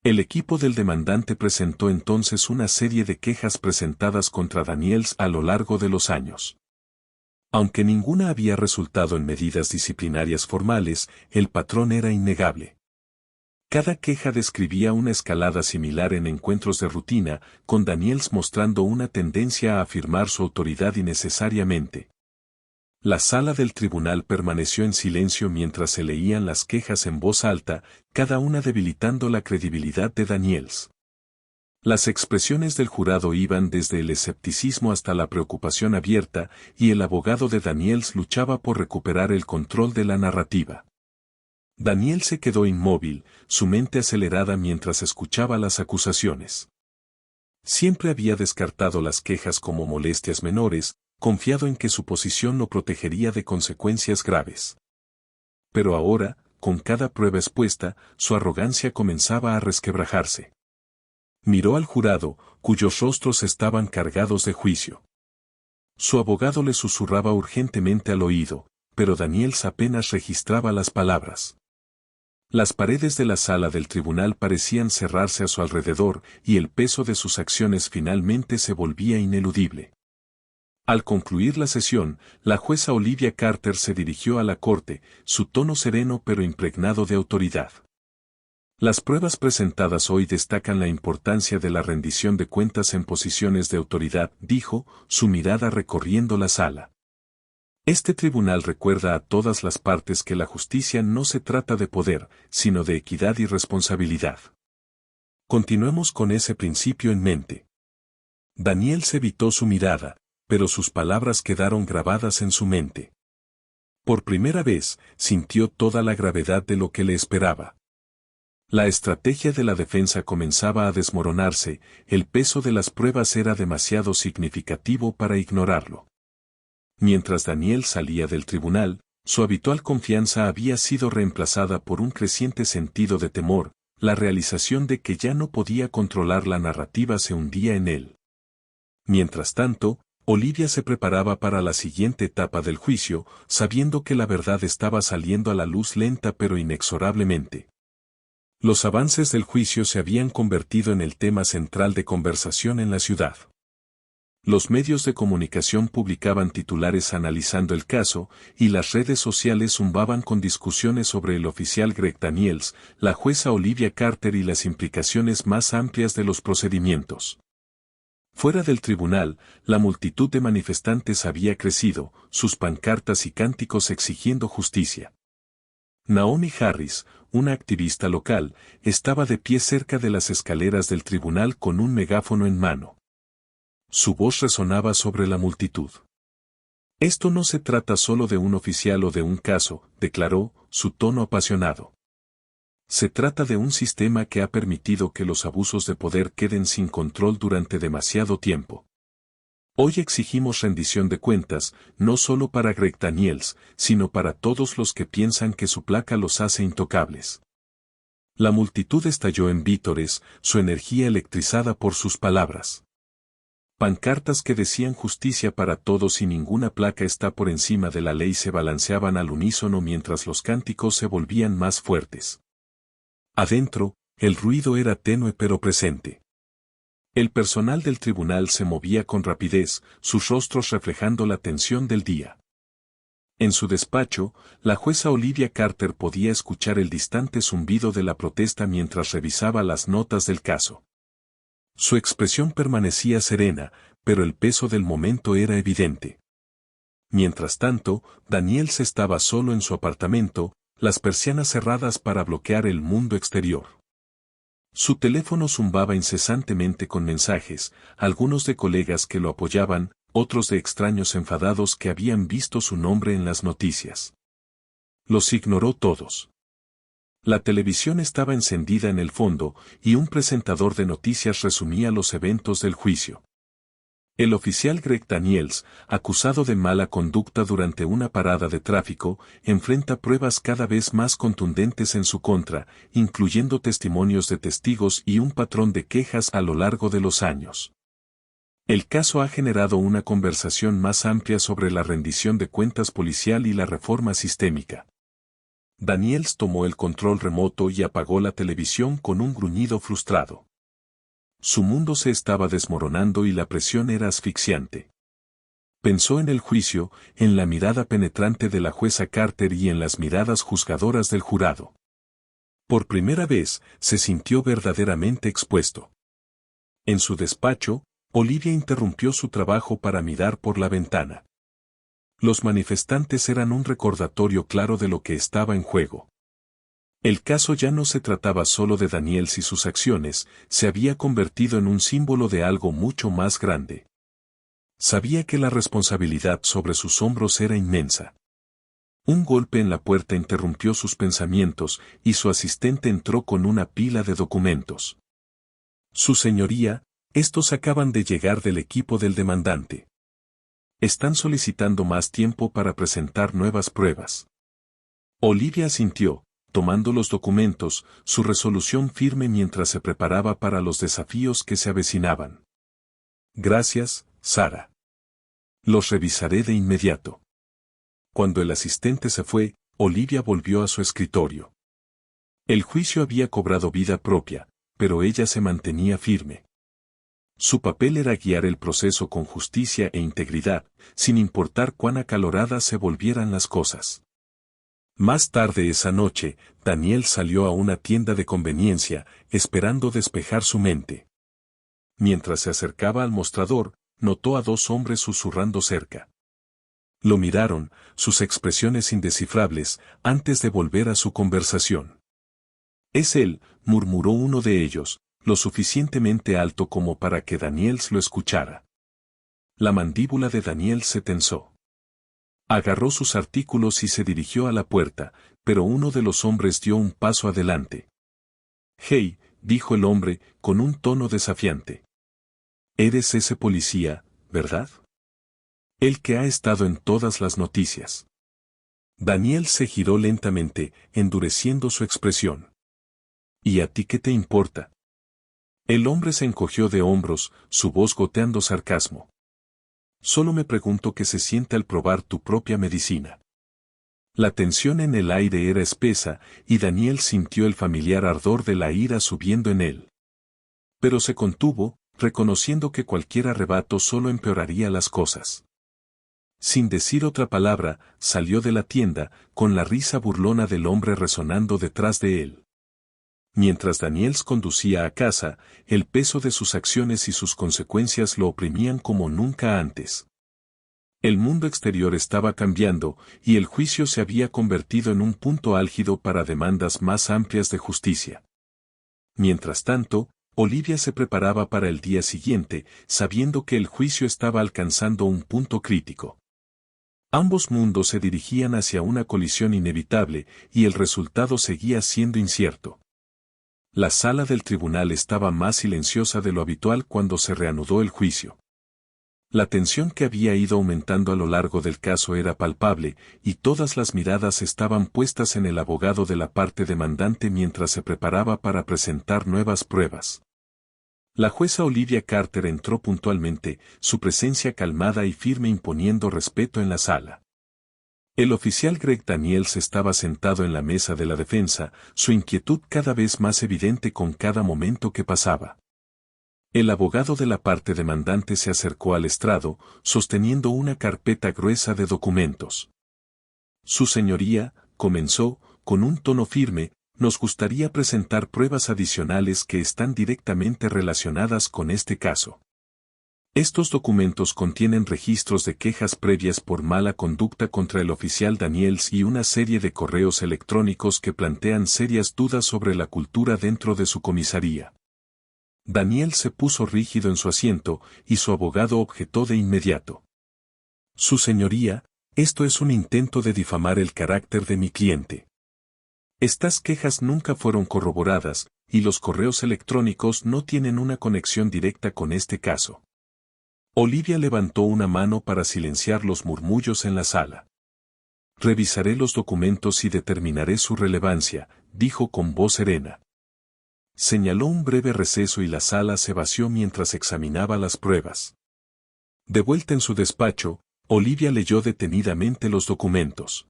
A: El equipo del demandante presentó entonces una serie de quejas presentadas contra Daniels a lo largo de los años. Aunque ninguna había resultado en medidas disciplinarias formales, el patrón era innegable. Cada queja describía una escalada similar en encuentros de rutina, con Daniels mostrando una tendencia a afirmar su autoridad innecesariamente. La sala del tribunal permaneció en silencio mientras se leían las quejas en voz alta, cada una debilitando la credibilidad de Daniels. Las expresiones del jurado iban desde el escepticismo hasta la preocupación abierta, y el abogado de Daniels luchaba por recuperar el control de la narrativa. Daniel se quedó inmóvil, su mente acelerada mientras escuchaba las acusaciones. Siempre había descartado las quejas como molestias menores, confiado en que su posición lo protegería de consecuencias graves. Pero ahora, con cada prueba expuesta, su arrogancia comenzaba a resquebrajarse. Miró al jurado, cuyos rostros estaban cargados de juicio. Su abogado le susurraba urgentemente al oído, pero Daniels apenas registraba las palabras. Las paredes de la sala del tribunal parecían cerrarse a su alrededor, y el peso de sus acciones finalmente se volvía ineludible. Al concluir la sesión, la jueza Olivia Carter se dirigió a la corte, su tono sereno pero impregnado de autoridad. Las pruebas presentadas hoy destacan la importancia de la rendición de cuentas en posiciones de autoridad, dijo, su mirada recorriendo la sala. Este tribunal recuerda a todas las partes que la justicia no se trata de poder, sino de equidad y responsabilidad. Continuemos con ese principio en mente. Daniel se evitó su mirada, pero sus palabras quedaron grabadas en su mente. Por primera vez, sintió toda la gravedad de lo que le esperaba. La estrategia de la defensa comenzaba a desmoronarse, el peso de las pruebas era demasiado significativo para ignorarlo. Mientras Daniel salía del tribunal, su habitual confianza había sido reemplazada por un creciente sentido de temor, la realización de que ya no podía controlar la narrativa se hundía en él. Mientras tanto, Olivia se preparaba para la siguiente etapa del juicio, sabiendo que la verdad estaba saliendo a la luz lenta pero inexorablemente. Los avances del juicio se habían convertido en el tema central de conversación en la ciudad. Los medios de comunicación publicaban titulares analizando el caso, y las redes sociales zumbaban con discusiones sobre el oficial Greg Daniels, la jueza Olivia Carter y las implicaciones más amplias de los procedimientos. Fuera del tribunal, la multitud de manifestantes había crecido, sus pancartas y cánticos exigiendo justicia. Naomi Harris, una activista local, estaba de pie cerca de las escaleras del tribunal con un megáfono en mano. Su voz resonaba sobre la multitud. Esto no se trata solo de un oficial o de un caso, declaró, su tono apasionado. Se trata de un sistema que ha permitido que los abusos de poder queden sin control durante demasiado tiempo. Hoy exigimos rendición de cuentas, no solo para Greg Daniels, sino para todos los que piensan que su placa los hace intocables. La multitud estalló en vítores, su energía electrizada por sus palabras. Pancartas que decían justicia para todos y ninguna placa está por encima de la ley se balanceaban al unísono mientras los cánticos se volvían más fuertes. Adentro, el ruido era tenue pero presente. El personal del tribunal se movía con rapidez, sus rostros reflejando la tensión del día. En su despacho, la jueza Olivia Carter podía escuchar el distante zumbido de la protesta mientras revisaba las notas del caso. Su expresión permanecía serena, pero el peso del momento era evidente. Mientras tanto, Daniel se estaba solo en su apartamento, las persianas cerradas para bloquear el mundo exterior. Su teléfono zumbaba incesantemente con mensajes, algunos de colegas que lo apoyaban, otros de extraños enfadados que habían visto su nombre en las noticias. Los ignoró todos. La televisión estaba encendida en el fondo, y un presentador de noticias resumía los eventos del juicio. El oficial Greg Daniels, acusado de mala conducta durante una parada de tráfico, enfrenta pruebas cada vez más contundentes en su contra, incluyendo testimonios de testigos y un patrón de quejas a lo largo de los años. El caso ha generado una conversación más amplia sobre la rendición de cuentas policial y la reforma sistémica. Daniels tomó el control remoto y apagó la televisión con un gruñido frustrado. Su mundo se estaba desmoronando y la presión era asfixiante. Pensó en el juicio, en la mirada penetrante de la jueza Carter y en las miradas juzgadoras del jurado. Por primera vez, se sintió verdaderamente expuesto. En su despacho, Olivia interrumpió su trabajo para mirar por la ventana. Los manifestantes eran un recordatorio claro de lo que estaba en juego. El caso ya no se trataba solo de Daniels y sus acciones, se había convertido en un símbolo de algo mucho más grande. Sabía que la responsabilidad sobre sus hombros era inmensa. Un golpe en la puerta interrumpió sus pensamientos y su asistente entró con una pila de documentos. Su señoría, estos acaban de llegar del equipo del demandante. Están solicitando más tiempo para presentar nuevas pruebas. Olivia asintió, tomando los documentos, su resolución firme mientras se preparaba para los desafíos que se avecinaban. Gracias, Sara. Los revisaré de inmediato. Cuando el asistente se fue, Olivia volvió a su escritorio. El juicio había cobrado vida propia, pero ella se mantenía firme. Su papel era guiar el proceso con justicia e integridad, sin importar cuán acaloradas se volvieran las cosas. Más tarde esa noche, Daniel salió a una tienda de conveniencia, esperando despejar su mente. Mientras se acercaba al mostrador, notó a dos hombres susurrando cerca. Lo miraron, sus expresiones indescifrables, antes de volver a su conversación. «Es él», murmuró uno de ellos, lo suficientemente alto como para que Daniels lo escuchara. La mandíbula de Daniel se tensó. Agarró sus artículos y se dirigió a la puerta, pero uno de los hombres dio un paso adelante. «Hey», dijo el hombre, con un tono desafiante. «Eres ese policía, ¿verdad? El que ha estado en todas las noticias». Daniel se giró lentamente, endureciendo su expresión. «¿Y a ti qué te importa?». El hombre se encogió de hombros, su voz goteando sarcasmo. «Solo me pregunto qué se siente al probar tu propia medicina». La tensión en el aire era espesa, y Daniel sintió el familiar ardor de la ira subiendo en él. Pero se contuvo, reconociendo que cualquier arrebato solo empeoraría las cosas. Sin decir otra palabra, salió de la tienda, con la risa burlona del hombre resonando detrás de él. Mientras Daniels conducía a casa, el peso de sus acciones y sus consecuencias lo oprimían como nunca antes. El mundo exterior estaba cambiando, y el juicio se había convertido en un punto álgido para demandas más amplias de justicia. Mientras tanto, Olivia se preparaba para el día siguiente, sabiendo que el juicio estaba alcanzando un punto crítico. Ambos mundos se dirigían hacia una colisión inevitable, y el resultado seguía siendo incierto. La sala del tribunal estaba más silenciosa de lo habitual cuando se reanudó el juicio. La tensión que había ido aumentando a lo largo del caso era palpable, y todas las miradas estaban puestas en el abogado de la parte demandante mientras se preparaba para presentar nuevas pruebas. La jueza Olivia Carter entró puntualmente, su presencia calmada y firme imponiendo respeto en la sala. El oficial Greg Daniels estaba sentado en la mesa de la defensa, su inquietud cada vez más evidente con cada momento que pasaba. El abogado de la parte demandante se acercó al estrado, sosteniendo una carpeta gruesa de documentos. «Su señoría», comenzó, con un tono firme, «nos gustaría presentar pruebas adicionales que están directamente relacionadas con este caso. Estos documentos contienen registros de quejas previas por mala conducta contra el oficial Daniels y una serie de correos electrónicos que plantean serias dudas sobre la cultura dentro de su comisaría». Daniel se puso rígido en su asiento, y su abogado objetó de inmediato. «Su señoría, esto es un intento de difamar el carácter de mi cliente. Estas quejas nunca fueron corroboradas, y los correos electrónicos no tienen una conexión directa con este caso». Olivia levantó una mano para silenciar los murmullos en la sala. «Revisaré los documentos y determinaré su relevancia», dijo con voz serena. Señaló un breve receso y la sala se vació mientras examinaba las pruebas. De vuelta en su despacho, Olivia leyó detenidamente los documentos.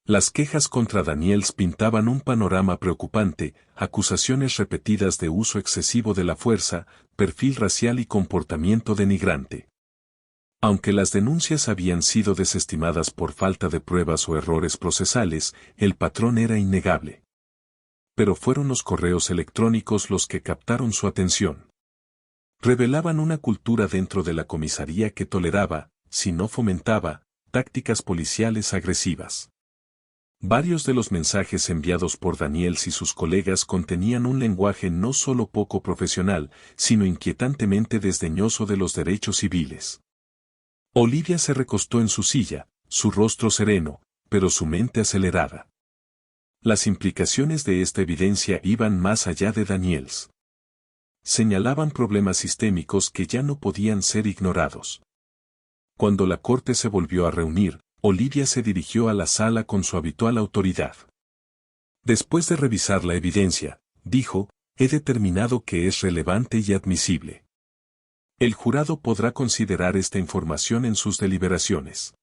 A: Las quejas contra Daniels pintaban un panorama preocupante, acusaciones repetidas de uso excesivo de la fuerza, perfil racial y comportamiento denigrante. Aunque las denuncias habían sido desestimadas por falta de pruebas o errores procesales, el patrón era innegable. Pero fueron los correos electrónicos los que captaron su atención. Revelaban una cultura dentro de la comisaría que toleraba, si no fomentaba, tácticas policiales agresivas. Varios de los mensajes enviados por Daniels y sus colegas contenían un lenguaje no solo poco profesional, sino inquietantemente desdeñoso de los derechos civiles. Olivia se recostó en su silla, su rostro sereno, pero su mente acelerada. Las implicaciones de esta evidencia iban más allá de Daniels. Señalaban problemas sistémicos que ya no podían ser ignorados. Cuando la corte se volvió a reunir, Olivia se dirigió a la sala con su habitual autoridad. «Después de revisar la evidencia», dijo, «he determinado que es relevante y admisible. El jurado podrá considerar esta información en sus deliberaciones».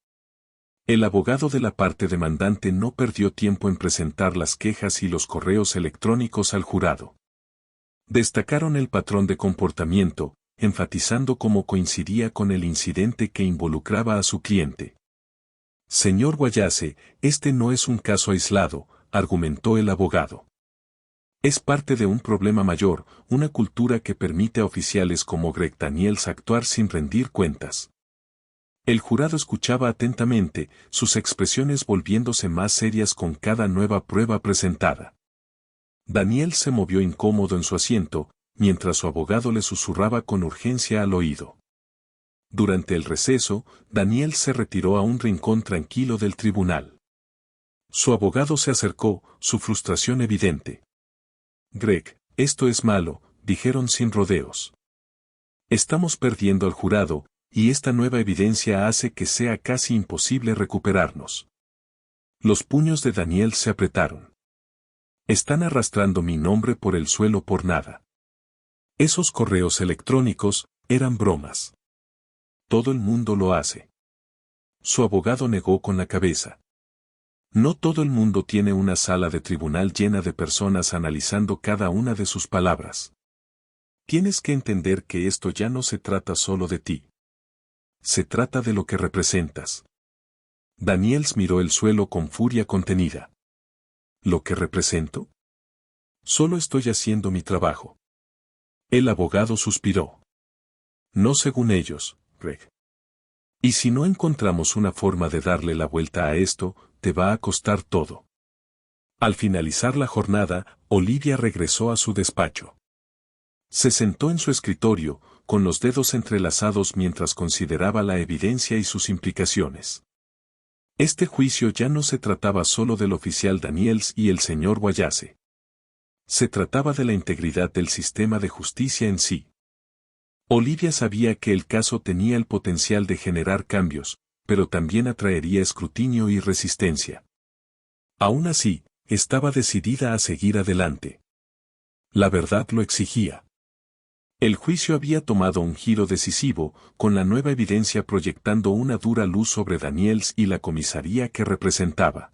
A: El abogado de la parte demandante no perdió tiempo en presentar las quejas y los correos electrónicos al jurado. Destacaron el patrón de comportamiento, enfatizando cómo coincidía con el incidente que involucraba a su cliente. Señor Wallace, este no es un caso aislado, argumentó el abogado. Es parte de un problema mayor, una cultura que permite a oficiales como Greg Daniels actuar sin rendir cuentas. El jurado escuchaba atentamente, sus expresiones volviéndose más serias con cada nueva prueba presentada. Daniels se movió incómodo en su asiento, mientras su abogado le susurraba con urgencia al oído. Durante el receso, Daniels se retiró a un rincón tranquilo del tribunal. Su abogado se acercó, su frustración evidente. Greg, esto es malo, dijeron sin rodeos. Estamos perdiendo al jurado, y esta nueva evidencia hace que sea casi imposible recuperarnos. Los puños de Daniels se apretaron. Están arrastrando mi nombre por el suelo por nada. Esos correos electrónicos eran bromas. Todo el mundo lo hace. Su abogado negó con la cabeza. No todo el mundo tiene una sala de tribunal llena de personas analizando cada una de sus palabras. Tienes que entender que esto ya no se trata solo de ti. Se trata de lo que representas. Daniels miró el suelo con furia contenida. ¿Lo que represento? Solo estoy haciendo mi trabajo. El abogado suspiró. No según ellos, Greg. Y si no encontramos una forma de darle la vuelta a esto, te va a costar todo. Al finalizar la jornada, Olivia regresó a su despacho. Se sentó en su escritorio, con los dedos entrelazados mientras consideraba la evidencia y sus implicaciones. Este juicio ya no se trataba solo del oficial Daniels y el señor Wallace. Se trataba de la integridad del sistema de justicia en sí. Olivia sabía que el caso tenía el potencial de generar cambios, pero también atraería escrutinio y resistencia. Aún así, estaba decidida a seguir adelante. La verdad lo exigía. El juicio había tomado un giro decisivo, con la nueva evidencia proyectando una dura luz sobre Daniels y la comisaría que representaba.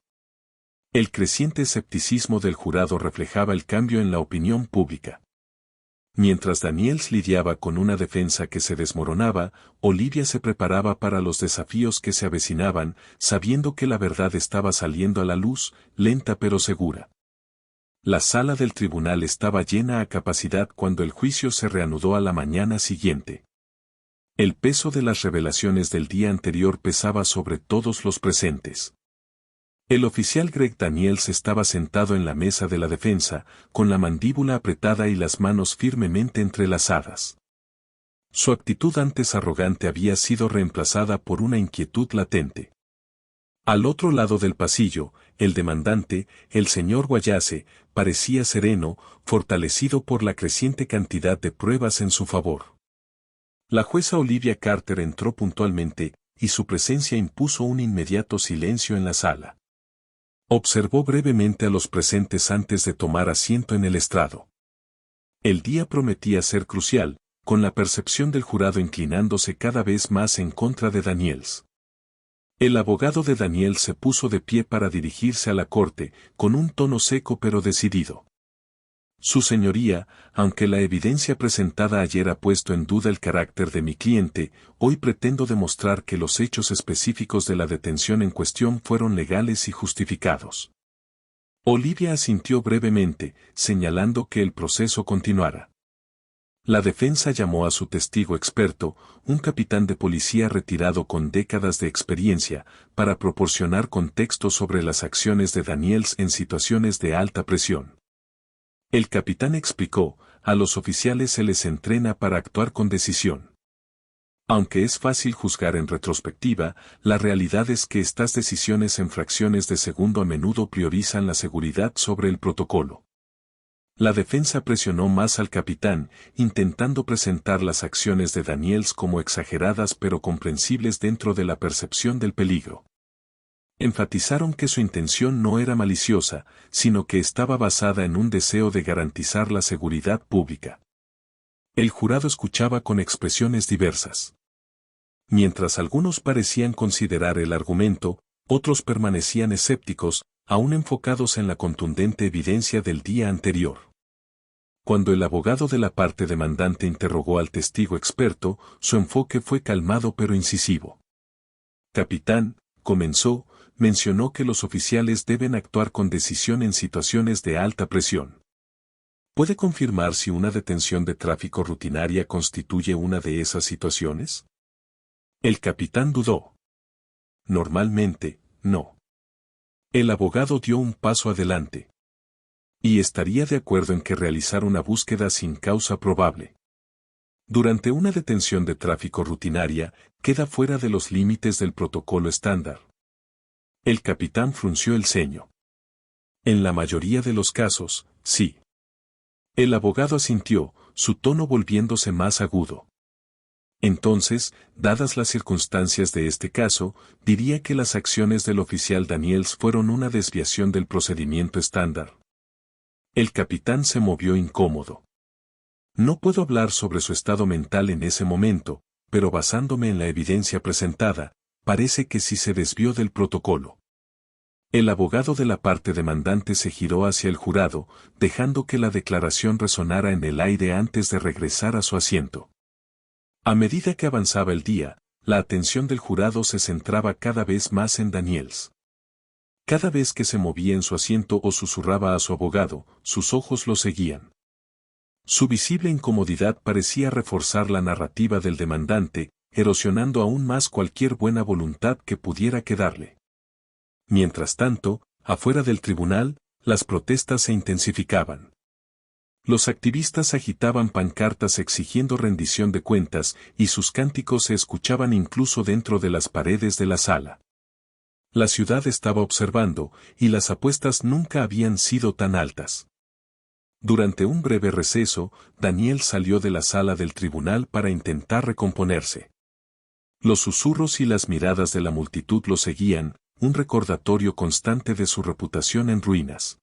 A: El creciente escepticismo del jurado reflejaba el cambio en la opinión pública. Mientras Daniels lidiaba con una defensa que se desmoronaba, Olivia se preparaba para los desafíos que se avecinaban, sabiendo que la verdad estaba saliendo a la luz, lenta pero segura. La sala del tribunal estaba llena a capacidad cuando el juicio se reanudó a la mañana siguiente. El peso de las revelaciones del día anterior pesaba sobre todos los presentes. El oficial Greg Daniels estaba sentado en la mesa de la defensa, con la mandíbula apretada y las manos firmemente entrelazadas. Su actitud antes arrogante había sido reemplazada por una inquietud latente. Al otro lado del pasillo, el demandante, el señor Wallace, parecía sereno, fortalecido por la creciente cantidad de pruebas en su favor. La jueza Olivia Carter entró puntualmente, y su presencia impuso un inmediato silencio en la sala. Observó brevemente a los presentes antes de tomar asiento en el estrado. El día prometía ser crucial, con la percepción del jurado inclinándose cada vez más en contra de Daniels. El abogado de Daniels se puso de pie para dirigirse a la corte, con un tono seco pero decidido. Su señoría, aunque la evidencia presentada ayer ha puesto en duda el carácter de mi cliente, hoy pretendo demostrar que los hechos específicos de la detención en cuestión fueron legales y justificados. Olivia asintió brevemente, señalando que el proceso continuara. La defensa llamó a su testigo experto, un capitán de policía retirado con décadas de experiencia, para proporcionar contexto sobre las acciones de Daniels en situaciones de alta presión. El capitán explicó, a los oficiales se les entrena para actuar con decisión. Aunque es fácil juzgar en retrospectiva, la realidad es que estas decisiones en fracciones de segundo a menudo priorizan la seguridad sobre el protocolo. La defensa presionó más al capitán, intentando presentar las acciones de Daniels como exageradas pero comprensibles dentro de la percepción del peligro. Enfatizaron que su intención no era maliciosa, sino que estaba basada en un deseo de garantizar la seguridad pública. El jurado escuchaba con expresiones diversas. Mientras algunos parecían considerar el argumento, otros permanecían escépticos, aún enfocados en la contundente evidencia del día anterior. Cuando el abogado de la parte demandante interrogó al testigo experto, su enfoque fue calmado pero incisivo. Capitán, comenzó, mencionó que los oficiales deben actuar con decisión en situaciones de alta presión. ¿Puede confirmar si una detención de tráfico rutinaria constituye una de esas situaciones? El capitán dudó. Normalmente, no. El abogado dio un paso adelante. Y estaría de acuerdo en que realizar una búsqueda sin causa probable durante una detención de tráfico rutinaria queda fuera de los límites del protocolo estándar. El capitán frunció el ceño. En la mayoría de los casos, sí. El abogado asintió, su tono volviéndose más agudo. Entonces, dadas las circunstancias de este caso, diría que las acciones del oficial Daniels fueron una desviación del procedimiento estándar. El capitán se movió incómodo. No puedo hablar sobre su estado mental en ese momento, pero basándome en la evidencia presentada, parece que sí se desvió del protocolo. El abogado de la parte demandante se giró hacia el jurado, dejando que la declaración resonara en el aire antes de regresar a su asiento. A medida que avanzaba el día, la atención del jurado se centraba cada vez más en Daniels. Cada vez que se movía en su asiento o susurraba a su abogado, sus ojos lo seguían. Su visible incomodidad parecía reforzar la narrativa del demandante, erosionando aún más cualquier buena voluntad que pudiera quedarle. Mientras tanto, afuera del tribunal, las protestas se intensificaban. Los activistas agitaban pancartas exigiendo rendición de cuentas y sus cánticos se escuchaban incluso dentro de las paredes de la sala. La ciudad estaba observando, y las apuestas nunca habían sido tan altas. Durante un breve receso, Daniel salió de la sala del tribunal para intentar recomponerse. Los susurros y las miradas de la multitud lo seguían, un recordatorio constante de su reputación en ruinas.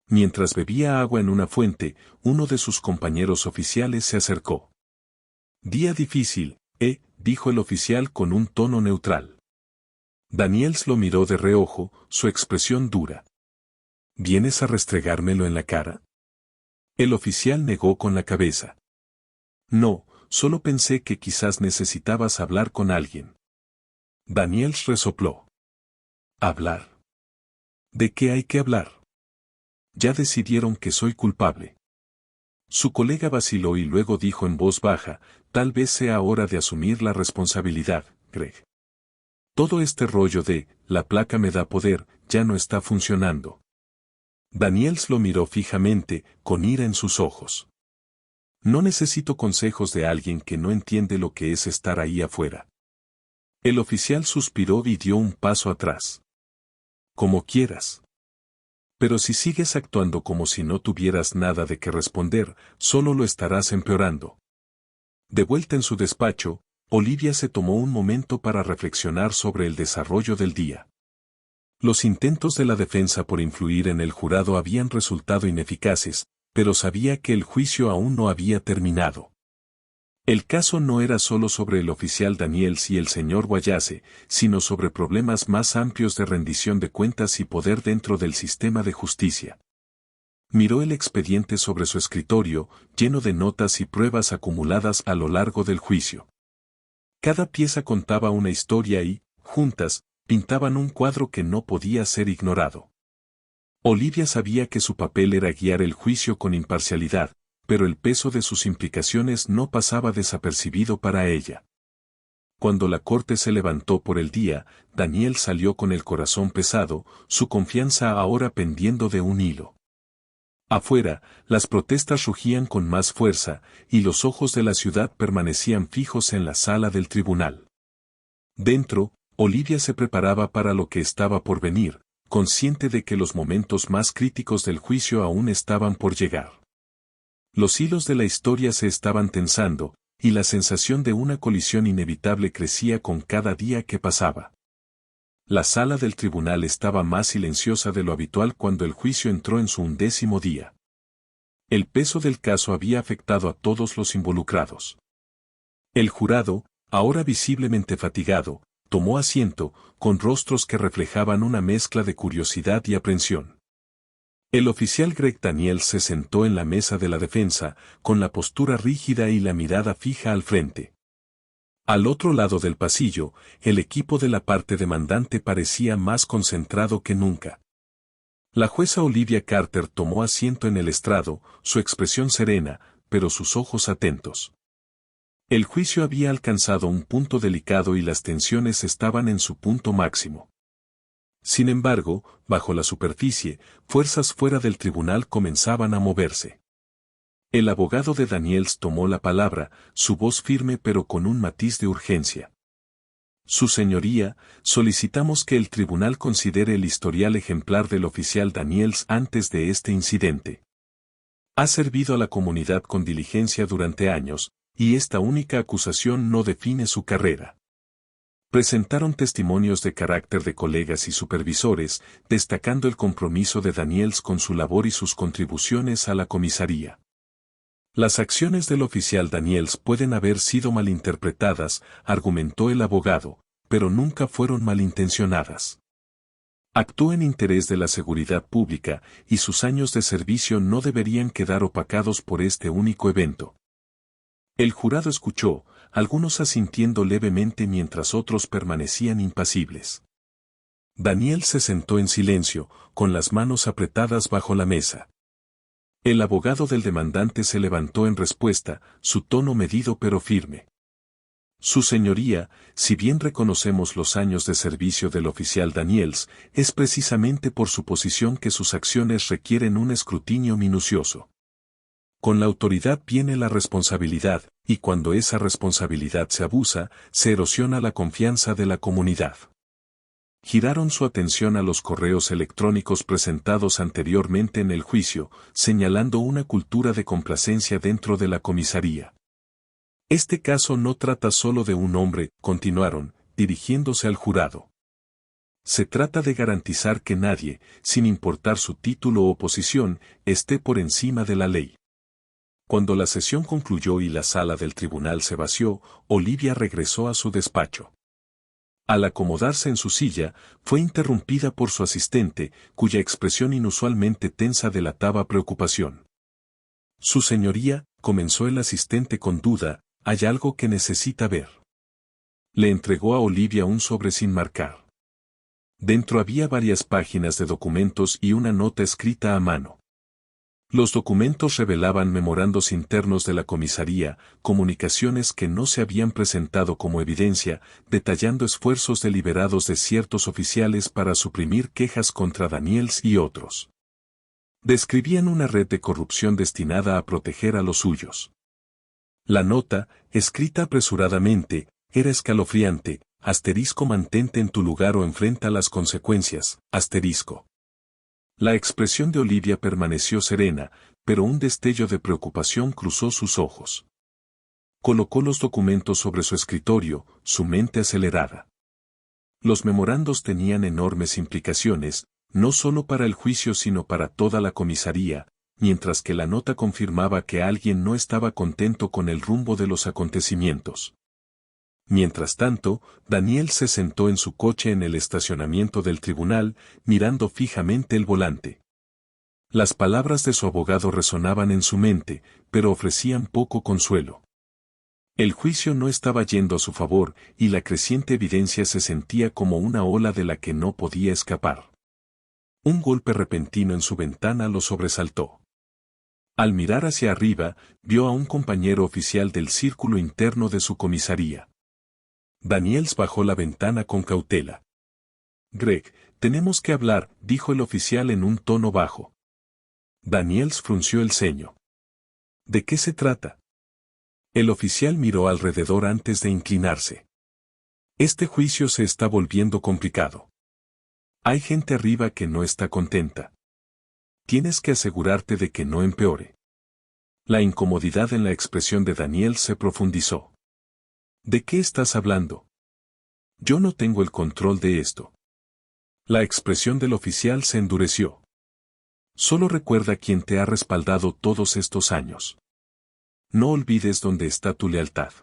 A: Mientras bebía agua en una fuente, uno de sus compañeros oficiales se acercó. «Día difícil, dijo el oficial con un tono neutral. Daniels lo miró de reojo, su expresión dura. «¿Vienes a restregármelo en la cara?» El oficial negó con la cabeza. «No, solo pensé que quizás necesitabas hablar con alguien». Daniels resopló. «¿Hablar? ¿De qué hay que hablar? Ya decidieron que soy culpable». Su colega vaciló y luego dijo en voz baja, «Tal vez sea hora de asumir la responsabilidad, Greg. Todo este rollo de, la placa me da poder, ya no está funcionando». Daniels lo miró fijamente, con ira en sus ojos. «No necesito consejos de alguien que no entiende lo que es estar ahí afuera». El oficial suspiró y dio un paso atrás. «Como quieras. Pero si sigues actuando como si no tuvieras nada de qué responder, solo lo estarás empeorando». De vuelta en su despacho, Olivia se tomó un momento para reflexionar sobre el desarrollo del día. Los intentos de la defensa por influir en el jurado habían resultado ineficaces, pero sabía que el juicio aún no había terminado. El caso no era solo sobre el oficial Daniels y el señor Wallace, sino sobre problemas más amplios de rendición de cuentas y poder dentro del sistema de justicia. Miró el expediente sobre su escritorio, lleno de notas y pruebas acumuladas a lo largo del juicio. Cada pieza contaba una historia y, juntas, pintaban un cuadro que no podía ser ignorado. Olivia sabía que su papel era guiar el juicio con imparcialidad, pero el peso de sus implicaciones no pasaba desapercibido para ella. Cuando la corte se levantó por el día, Daniel salió con el corazón pesado, su confianza ahora pendiendo de un hilo. Afuera, las protestas rugían con más fuerza, y los ojos de la ciudad permanecían fijos en la sala del tribunal. Dentro, Olivia se preparaba para lo que estaba por venir, consciente de que los momentos más críticos del juicio aún estaban por llegar. Los hilos de la historia se estaban tensando, y la sensación de una colisión inevitable crecía con cada día que pasaba. La sala del tribunal estaba más silenciosa de lo habitual cuando el juicio entró en su 11º día. El peso del caso había afectado a todos los involucrados. El jurado, ahora visiblemente fatigado, tomó asiento, con rostros que reflejaban una mezcla de curiosidad y aprensión. El oficial Greg Daniels se sentó en la mesa de la defensa, con la postura rígida y la mirada fija al frente. Al otro lado del pasillo, el equipo de la parte demandante parecía más concentrado que nunca. La jueza Olivia Carter tomó asiento en el estrado, su expresión serena, pero sus ojos atentos. El juicio había alcanzado un punto delicado y las tensiones estaban en su punto máximo. Sin embargo, bajo la superficie, fuerzas fuera del tribunal comenzaban a moverse. El abogado de Daniels tomó la palabra, su voz firme pero con un matiz de urgencia. Su señoría, solicitamos que el tribunal considere el historial ejemplar del oficial Daniels antes de este incidente. Ha servido a la comunidad con diligencia durante años, y esta única acusación no define su carrera. Presentaron testimonios de carácter de colegas y supervisores, destacando el compromiso de Daniels con su labor y sus contribuciones a la comisaría. Las acciones del oficial Daniels pueden haber sido malinterpretadas, argumentó el abogado, pero nunca fueron malintencionadas. Actuó en interés de la seguridad pública, y sus años de servicio no deberían quedar opacados por este único evento. El jurado escuchó, algunos asintiendo levemente mientras otros permanecían impasibles. Daniels se sentó en silencio, con las manos apretadas bajo la mesa. El abogado del demandante se levantó en respuesta, su tono medido pero firme. Su señoría, si bien reconocemos los años de servicio del oficial Daniels, es precisamente por su posición que sus acciones requieren un escrutinio minucioso. Con la autoridad viene la responsabilidad, y cuando esa responsabilidad se abusa, se erosiona la confianza de la comunidad. Giraron su atención a los correos electrónicos presentados anteriormente en el juicio, señalando una cultura de complacencia dentro de la comisaría. Este caso no trata solo de un hombre, continuaron, dirigiéndose al jurado. Se trata de garantizar que nadie, sin importar su título o posición, esté por encima de la ley. Cuando la sesión concluyó y la sala del tribunal se vació, Olivia regresó a su despacho. Al acomodarse en su silla, fue interrumpida por su asistente, cuya expresión inusualmente tensa delataba preocupación. Su señoría, comenzó el asistente con duda, hay algo que necesita ver. Le entregó a Olivia un sobre sin marcar. Dentro había varias páginas de documentos y una nota escrita a mano. Los documentos revelaban memorandos internos de la comisaría, comunicaciones que no se habían presentado como evidencia, detallando esfuerzos deliberados de ciertos oficiales para suprimir quejas contra Daniels y otros. Describían una red de corrupción destinada a proteger a los suyos. La nota, escrita apresuradamente, era escalofriante, mantente en tu lugar o enfrenta las consecuencias, La expresión de Olivia permaneció serena, pero un destello de preocupación cruzó sus ojos. Colocó los documentos sobre su escritorio, su mente acelerada. Los memorandos tenían enormes implicaciones, no solo para el juicio sino para toda la comisaría, mientras que la nota confirmaba que alguien no estaba contento con el rumbo de los acontecimientos. Mientras tanto, Daniel se sentó en su coche en el estacionamiento del tribunal, mirando fijamente el volante. Las palabras de su abogado resonaban en su mente, pero ofrecían poco consuelo. El juicio no estaba yendo a su favor, y la creciente evidencia se sentía como una ola de la que no podía escapar. Un golpe repentino en su ventana lo sobresaltó. Al mirar hacia arriba, vio a un compañero oficial del círculo interno de su comisaría. Daniels bajó la ventana con cautela. Greg, tenemos que hablar, dijo el oficial en un tono bajo. Daniels frunció el ceño. ¿De qué se trata? El oficial miró alrededor antes de inclinarse. Este juicio se está volviendo complicado. Hay gente arriba que no está contenta. Tienes que asegurarte de que no empeore. La incomodidad en la expresión de Daniels se profundizó. ¿De qué estás hablando? Yo no tengo el control de esto. La expresión del oficial se endureció. Solo recuerda quién te ha respaldado todos estos años. No olvides dónde está tu lealtad.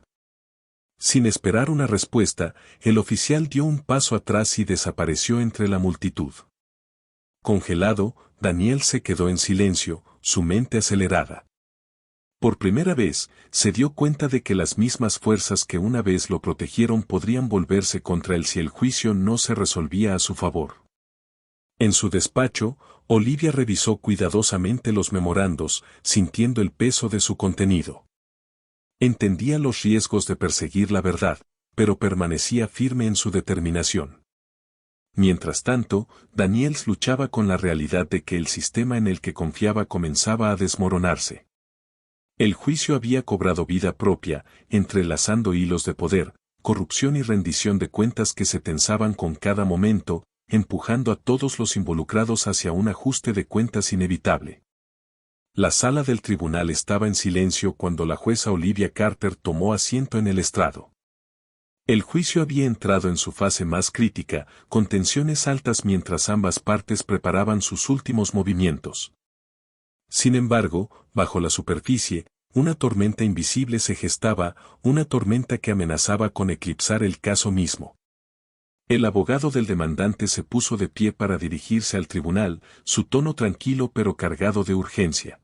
A: Sin esperar una respuesta, el oficial dio un paso atrás y desapareció entre la multitud. Congelado, Daniel se quedó en silencio, su mente acelerada. Por primera vez, se dio cuenta de que las mismas fuerzas que una vez lo protegieron podrían volverse contra él si el juicio no se resolvía a su favor. En su despacho, Olivia revisó cuidadosamente los memorandos, sintiendo el peso de su contenido. Entendía los riesgos de perseguir la verdad, pero permanecía firme en su determinación. Mientras tanto, Daniels luchaba con la realidad de que el sistema en el que confiaba comenzaba a desmoronarse. El juicio había cobrado vida propia, entrelazando hilos de poder, corrupción y rendición de cuentas que se tensaban con cada momento, empujando a todos los involucrados hacia un ajuste de cuentas inevitable. La sala del tribunal estaba en silencio cuando la jueza Olivia Carter tomó asiento en el estrado. El juicio había entrado en su fase más crítica, con tensiones altas mientras ambas partes preparaban sus últimos movimientos. Sin embargo, bajo la superficie, una tormenta invisible se gestaba, una tormenta que amenazaba con eclipsar el caso mismo. El abogado del demandante se puso de pie para dirigirse al tribunal, su tono tranquilo pero cargado de urgencia.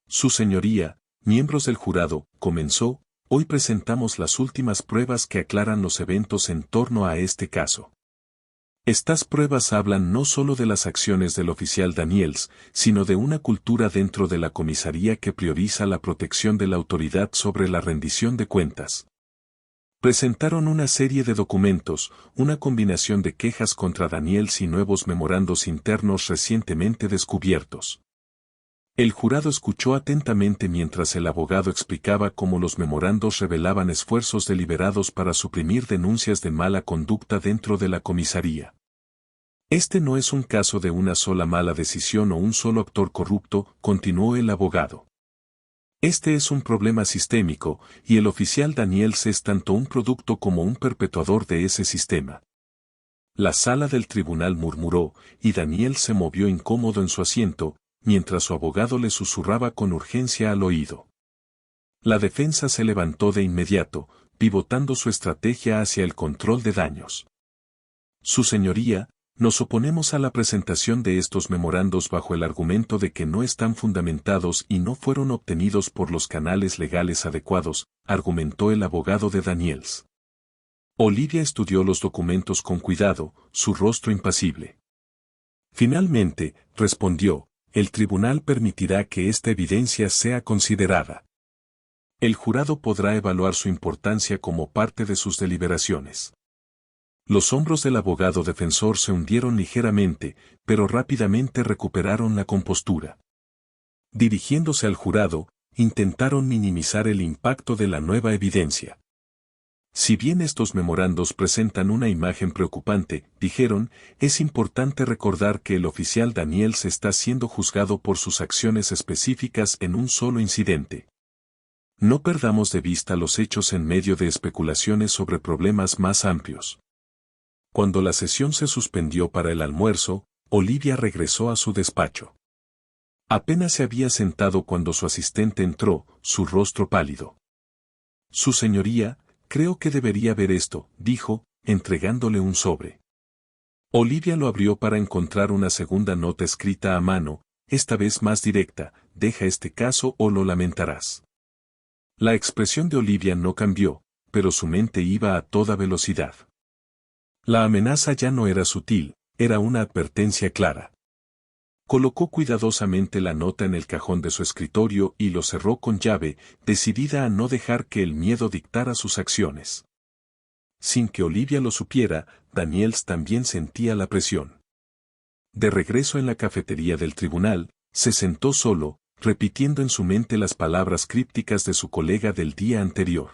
A: Su señoría, miembros del jurado, comenzó, hoy presentamos las últimas pruebas que aclaran los eventos en torno a este caso. Estas pruebas hablan no solo de las acciones del oficial Daniels, sino de una cultura dentro de la comisaría que prioriza la protección de la autoridad sobre la rendición de cuentas. Presentaron una serie de documentos, una combinación de quejas contra Daniels y nuevos memorandos internos recientemente descubiertos. El jurado escuchó atentamente mientras el abogado explicaba cómo los memorandos revelaban esfuerzos deliberados para suprimir denuncias de mala conducta dentro de la comisaría. Este no es un caso de una sola mala decisión o un solo actor corrupto, continuó el abogado. Este es un problema sistémico, y el oficial Daniels es tanto un producto como un perpetuador de ese sistema. La sala del tribunal murmuró, y Daniels se movió incómodo en su asiento, mientras su abogado le susurraba con urgencia al oído. La defensa se levantó de inmediato, pivotando su estrategia hacia el control de daños. Su señoría, nos oponemos a la presentación de estos memorandos bajo el argumento de que no están fundamentados y no fueron obtenidos por los canales legales adecuados, argumentó el abogado de Daniels. Olivia estudió los documentos con cuidado, su rostro impasible. Finalmente, respondió, el tribunal permitirá que esta evidencia sea considerada. El jurado podrá evaluar su importancia como parte de sus deliberaciones. Los hombros del abogado defensor se hundieron ligeramente, pero rápidamente recuperaron la compostura. Dirigiéndose al jurado, intentaron minimizar el impacto de la nueva evidencia. Si bien estos memorandos presentan una imagen preocupante, dijeron, es importante recordar que el oficial Daniels está siendo juzgado por sus acciones específicas en un solo incidente. No perdamos de vista los hechos en medio de especulaciones sobre problemas más amplios. Cuando la sesión se suspendió para el almuerzo, Olivia regresó a su despacho. Apenas se había sentado cuando su asistente entró, su rostro pálido. Su señoría, creo que debería ver esto, dijo, entregándole un sobre. Olivia lo abrió para encontrar una segunda nota escrita a mano, esta vez más directa, deja este caso o lo lamentarás. La expresión de Olivia no cambió, pero su mente iba a toda velocidad. La amenaza ya no era sutil, era una advertencia clara. Colocó cuidadosamente la nota en el cajón de su escritorio y lo cerró con llave, decidida a no dejar que el miedo dictara sus acciones. Sin que Olivia lo supiera, Daniels también sentía la presión. De regreso en la cafetería del tribunal, se sentó solo, repitiendo en su mente las palabras crípticas de su colega del día anterior.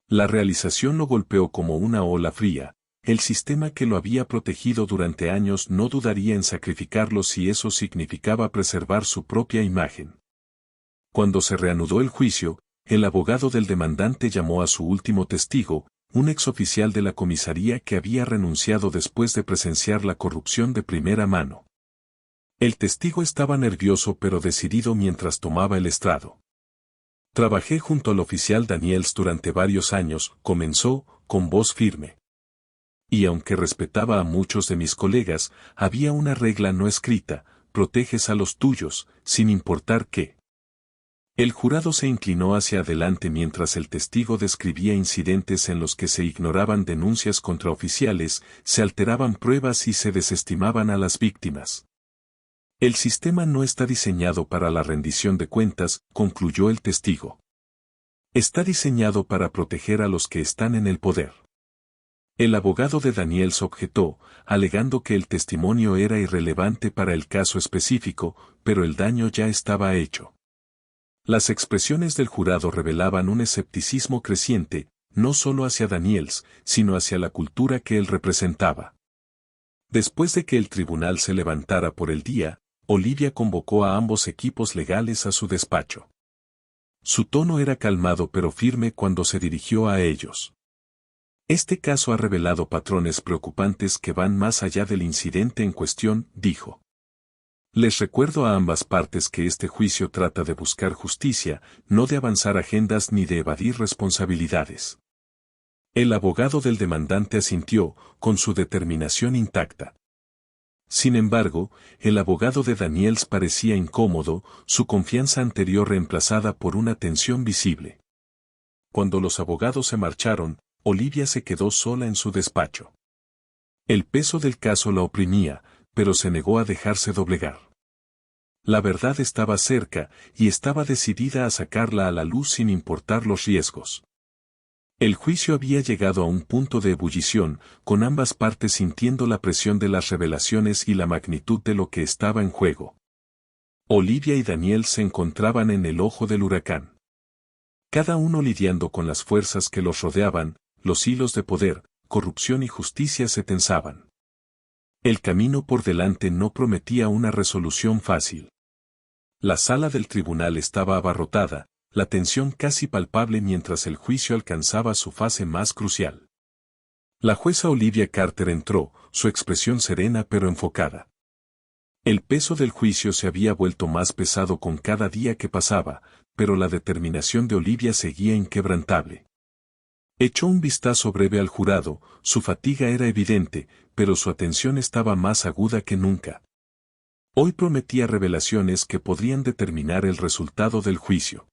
A: La realización lo golpeó como una ola fría. El sistema que lo había protegido durante años no dudaría en sacrificarlo si eso significaba preservar su propia imagen. Cuando se reanudó el juicio, el abogado del demandante llamó a su último testigo, un exoficial de la comisaría que había renunciado después de presenciar la corrupción de primera mano. El testigo estaba nervioso pero decidido mientras tomaba el estrado. Trabajé junto al oficial Daniels durante varios años, comenzó, con voz firme. Y aunque respetaba a muchos de mis colegas, había una regla no escrita, proteges a los tuyos, sin importar qué. El jurado se inclinó hacia adelante mientras el testigo describía incidentes en los que se ignoraban denuncias contra oficiales, se alteraban pruebas y se desestimaban a las víctimas. El sistema no está diseñado para la rendición de cuentas, concluyó el testigo. Está diseñado para proteger a los que están en el poder. El abogado de Daniels objetó, alegando que el testimonio era irrelevante para el caso específico, pero el daño ya estaba hecho. Las expresiones del jurado revelaban un escepticismo creciente, no solo hacia Daniels, sino hacia la cultura que él representaba. Después de que el tribunal se levantara por el día, Olivia convocó a ambos equipos legales a su despacho. Su tono era calmado pero firme cuando se dirigió a ellos. Este caso ha revelado patrones preocupantes que van más allá del incidente en cuestión, dijo. Les recuerdo a ambas partes que este juicio trata de buscar justicia, no de avanzar agendas ni de evadir responsabilidades. El abogado del demandante asintió, con su determinación intacta. Sin embargo, el abogado de Daniels parecía incómodo, su confianza anterior reemplazada por una tensión visible. Cuando los abogados se marcharon, Olivia se quedó sola en su despacho. El peso del caso la oprimía, pero se negó a dejarse doblegar. La verdad estaba cerca, y estaba decidida a sacarla a la luz sin importar los riesgos. El juicio había llegado a un punto de ebullición, con ambas partes sintiendo la presión de las revelaciones y la magnitud de lo que estaba en juego. Olivia y Daniel se encontraban en el ojo del huracán. Cada uno lidiando con las fuerzas que los rodeaban, los hilos de poder, corrupción y justicia se tensaban. El camino por delante no prometía una resolución fácil. La sala del tribunal estaba abarrotada, la tensión casi palpable mientras el juicio alcanzaba su fase más crucial. La jueza Olivia Carter entró, su expresión serena pero enfocada. El peso del juicio se había vuelto más pesado con cada día que pasaba, pero la determinación de Olivia seguía inquebrantable. Echó un vistazo breve al jurado, su fatiga era evidente, pero su atención estaba más aguda que nunca. Hoy prometía revelaciones que podrían determinar el resultado del juicio.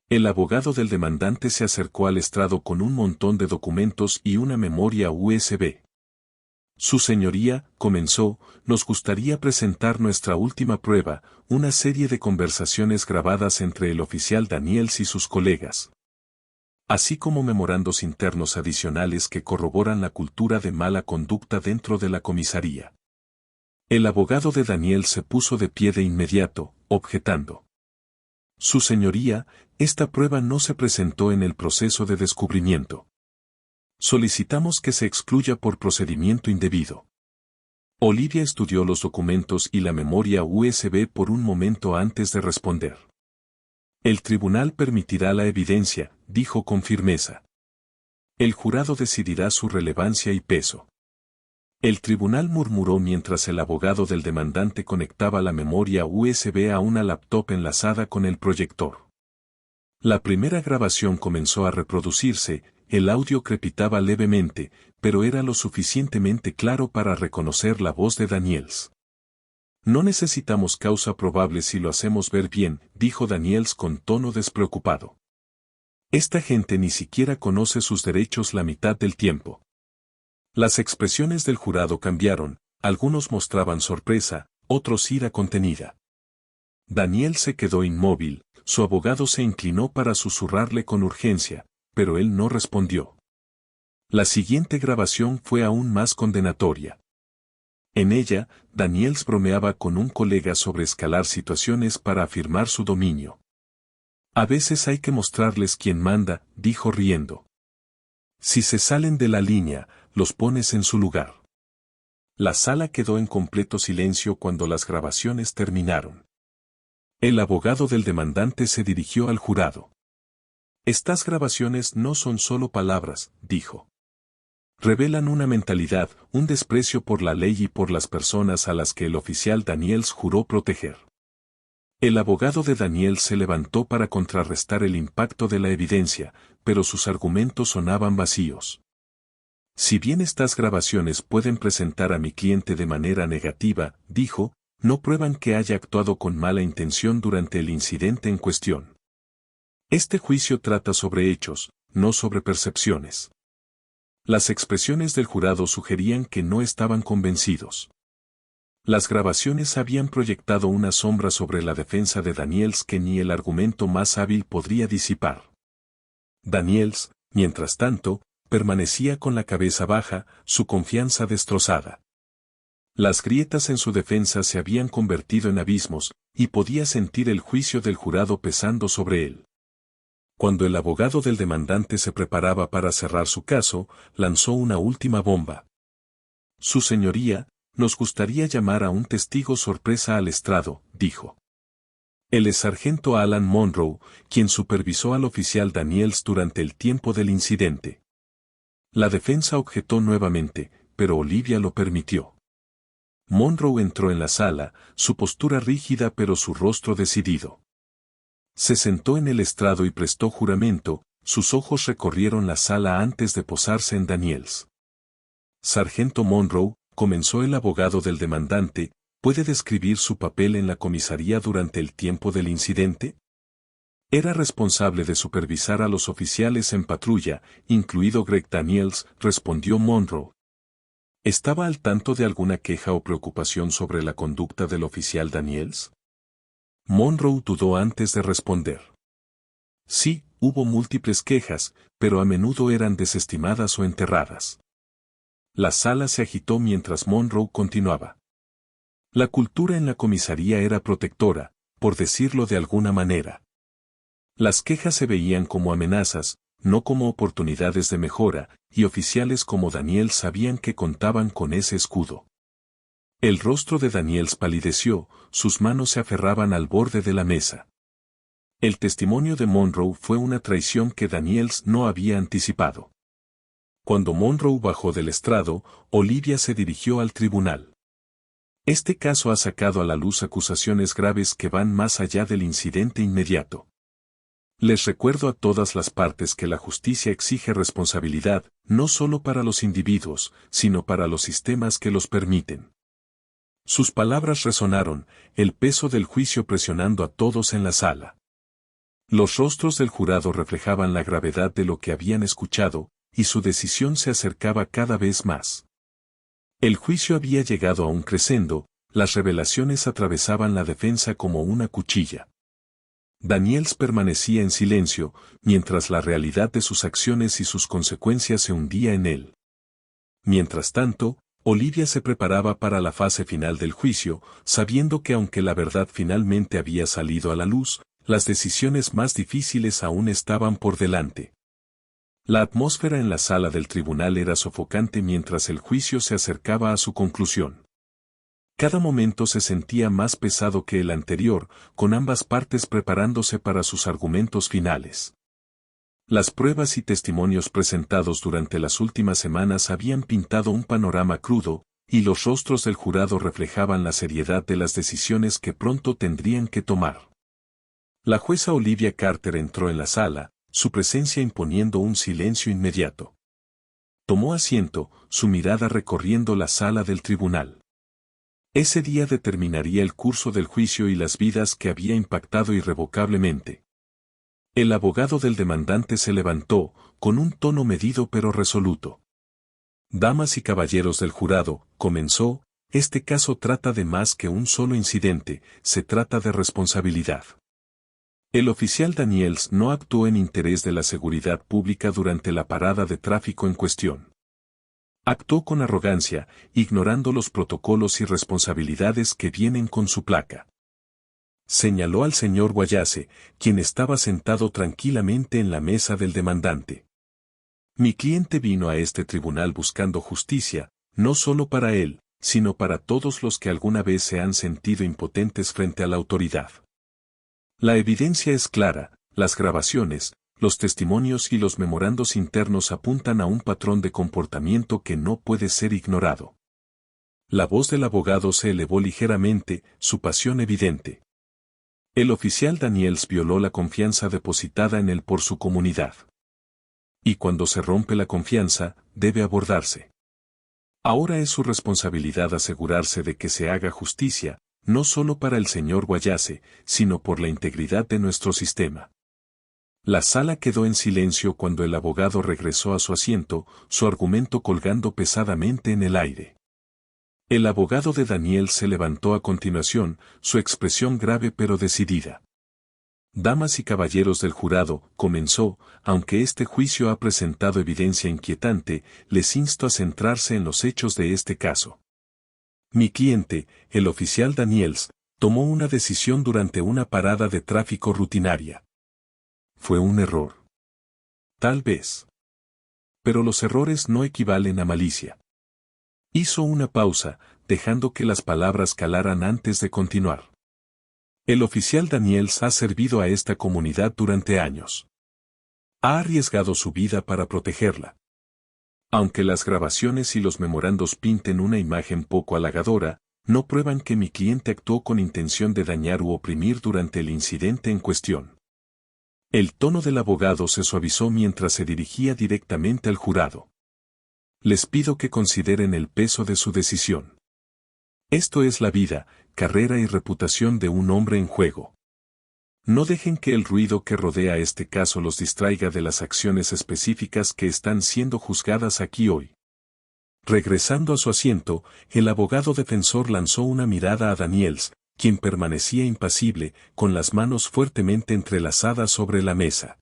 A: El abogado del demandante se acercó al estrado con un montón de documentos y una memoria USB. Su señoría, comenzó, nos gustaría presentar nuestra última prueba, una serie de conversaciones grabadas entre el oficial Daniels y sus colegas. Así como memorandos internos adicionales que corroboran la cultura de mala conducta dentro de la comisaría. El abogado de Daniel se puso de pie de inmediato, objetando. Su señoría, esta prueba no se presentó en el proceso de descubrimiento. Solicitamos que se excluya por procedimiento indebido. Olivia estudió los documentos y la memoria USB por un momento antes de responder. El tribunal permitirá la evidencia, dijo con firmeza. El jurado decidirá su relevancia y peso. El tribunal murmuró mientras el abogado del demandante conectaba la memoria USB a una laptop enlazada con el proyector. La primera grabación comenzó a reproducirse, el audio crepitaba levemente, pero era lo suficientemente claro para reconocer la voz de Daniels. No necesitamos causa probable si lo hacemos ver bien, dijo Daniels con tono despreocupado. Esta gente ni siquiera conoce sus derechos la mitad del tiempo. Las expresiones del jurado cambiaron, algunos mostraban sorpresa, otros ira contenida. Daniel se quedó inmóvil, su abogado se inclinó para susurrarle con urgencia, pero él no respondió. La siguiente grabación fue aún más condenatoria. En ella, Daniels bromeaba con un colega sobre escalar situaciones para afirmar su dominio. A veces hay que mostrarles quién manda, dijo riendo. Si se salen de la línea, los pones en su lugar. La sala quedó en completo silencio cuando las grabaciones terminaron. El abogado del demandante se dirigió al jurado. Estas grabaciones no son solo palabras, dijo. Revelan una mentalidad, un desprecio por la ley y por las personas a las que el oficial Daniels juró proteger. El abogado de Daniels se levantó para contrarrestar el impacto de la evidencia, pero sus argumentos sonaban vacíos. Si bien estas grabaciones pueden presentar a mi cliente de manera negativa, dijo, no prueban que haya actuado con mala intención durante el incidente en cuestión. Este juicio trata sobre hechos, no sobre percepciones. Las expresiones del jurado sugerían que no estaban convencidos. Las grabaciones habían proyectado una sombra sobre la defensa de Daniels que ni el argumento más hábil podría disipar. Daniels, mientras tanto, permanecía con la cabeza baja, su confianza destrozada. Las grietas en su defensa se habían convertido en abismos, y podía sentir el juicio del jurado pesando sobre él. Cuando el abogado del demandante se preparaba para cerrar su caso, lanzó una última bomba. Su señoría, nos gustaría llamar a un testigo sorpresa al estrado, dijo. El sargento Alan Monroe, quien supervisó al oficial Daniels durante el tiempo del incidente. La defensa objetó nuevamente, pero Olivia lo permitió. Monroe entró en la sala, su postura rígida pero su rostro decidido. Se sentó en el estrado y prestó juramento, sus ojos recorrieron la sala antes de posarse en Daniels. Sargento Monroe, comenzó el abogado del demandante, ¿puede describir su papel en la comisaría durante el tiempo del incidente? Era responsable de supervisar a los oficiales en patrulla, incluido Greg Daniels, respondió Monroe. ¿Estaba al tanto de alguna queja o preocupación sobre la conducta del oficial Daniels? Monroe dudó antes de responder. Sí, hubo múltiples quejas, pero a menudo eran desestimadas o enterradas. La sala se agitó mientras Monroe continuaba. La cultura en la comisaría era protectora, por decirlo de alguna manera. Las quejas se veían como amenazas, no como oportunidades de mejora, y oficiales como Daniels sabían que contaban con ese escudo. El rostro de Daniels palideció, sus manos se aferraban al borde de la mesa. El testimonio de Monroe fue una traición que Daniels no había anticipado. Cuando Monroe bajó del estrado, Olivia se dirigió al tribunal. Este caso ha sacado a la luz acusaciones graves que van más allá del incidente inmediato. Les recuerdo a todas las partes que la justicia exige responsabilidad, no solo para los individuos, sino para los sistemas que los permiten. Sus palabras resonaron, el peso del juicio presionando a todos en la sala. Los rostros del jurado reflejaban la gravedad de lo que habían escuchado, y su decisión se acercaba cada vez más. El juicio había llegado a un crescendo, las revelaciones atravesaban la defensa como una cuchilla. Daniels permanecía en silencio, mientras la realidad de sus acciones y sus consecuencias se hundía en él. Mientras tanto, Olivia se preparaba para la fase final del juicio, sabiendo que aunque la verdad finalmente había salido a la luz, las decisiones más difíciles aún estaban por delante. La atmósfera en la sala del tribunal era sofocante mientras el juicio se acercaba a su conclusión. Cada momento se sentía más pesado que el anterior, con ambas partes preparándose para sus argumentos finales. Las pruebas y testimonios presentados durante las últimas semanas habían pintado un panorama crudo, y los rostros del jurado reflejaban la seriedad de las decisiones que pronto tendrían que tomar. La jueza Olivia Carter entró en la sala, su presencia imponiendo un silencio inmediato. Tomó asiento, su mirada recorriendo la sala del tribunal. Ese día determinaría el curso del juicio y las vidas que había impactado irrevocablemente. El abogado del demandante se levantó, con un tono medido pero resoluto. Damas y caballeros del jurado, comenzó, este caso trata de más que un solo incidente, se trata de responsabilidad. El oficial Daniels no actuó en interés de la seguridad pública durante la parada de tráfico en cuestión. Actuó con arrogancia, ignorando los protocolos y responsabilidades que vienen con su placa. Señaló al señor Wallace, quien estaba sentado tranquilamente en la mesa del demandante. Mi cliente vino a este tribunal buscando justicia, no solo para él, sino para todos los que alguna vez se han sentido impotentes frente a la autoridad. La evidencia es clara, las grabaciones, los testimonios y los memorandos internos apuntan a un patrón de comportamiento que no puede ser ignorado. La voz del abogado se elevó ligeramente, su pasión evidente. El oficial Daniels violó la confianza depositada en él por su comunidad. Y cuando se rompe la confianza, debe abordarse. Ahora es su responsabilidad asegurarse de que se haga justicia, no solo para el señor Guayase, sino por la integridad de nuestro sistema. La sala quedó en silencio cuando el abogado regresó a su asiento, su argumento colgando pesadamente en el aire. El abogado de Daniel se levantó a continuación, su expresión grave pero decidida. Damas y caballeros del jurado, comenzó, aunque este juicio ha presentado evidencia inquietante, les insto a centrarse en los hechos de este caso. Mi cliente, el oficial Daniels, tomó una decisión durante una parada de tráfico rutinaria. Fue un error. Tal vez. Pero los errores no equivalen a malicia. Hizo una pausa, dejando que las palabras calaran antes de continuar. El oficial Daniels ha servido a esta comunidad durante años. Ha arriesgado su vida para protegerla. Aunque las grabaciones y los memorandos pinten una imagen poco halagadora, no prueban que mi cliente actuó con intención de dañar u oprimir durante el incidente en cuestión. El tono del abogado se suavizó mientras se dirigía directamente al jurado. Les pido que consideren el peso de su decisión. Esto es la vida, carrera y reputación de un hombre en juego. No dejen que el ruido que rodea este caso los distraiga de las acciones específicas que están siendo juzgadas aquí hoy. Regresando a su asiento, el abogado defensor lanzó una mirada a Daniels, quien permanecía impasible, con las manos fuertemente entrelazadas sobre la mesa.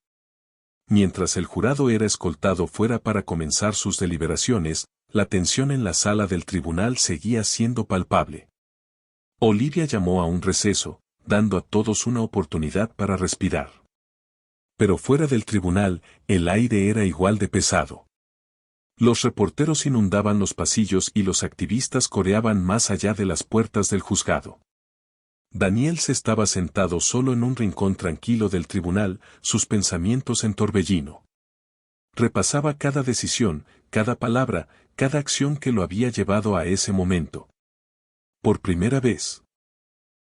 A: Mientras el jurado era escoltado fuera para comenzar sus deliberaciones, la tensión en la sala del tribunal seguía siendo palpable. Olivia llamó a un receso, dando a todos una oportunidad para respirar. Pero fuera del tribunal, el aire era igual de pesado. Los reporteros inundaban los pasillos y los activistas coreaban más allá de las puertas del juzgado. Daniel se estaba sentado solo en un rincón tranquilo del tribunal, sus pensamientos en torbellino. Repasaba cada decisión, cada palabra, cada acción que lo había llevado a ese momento. Por primera vez,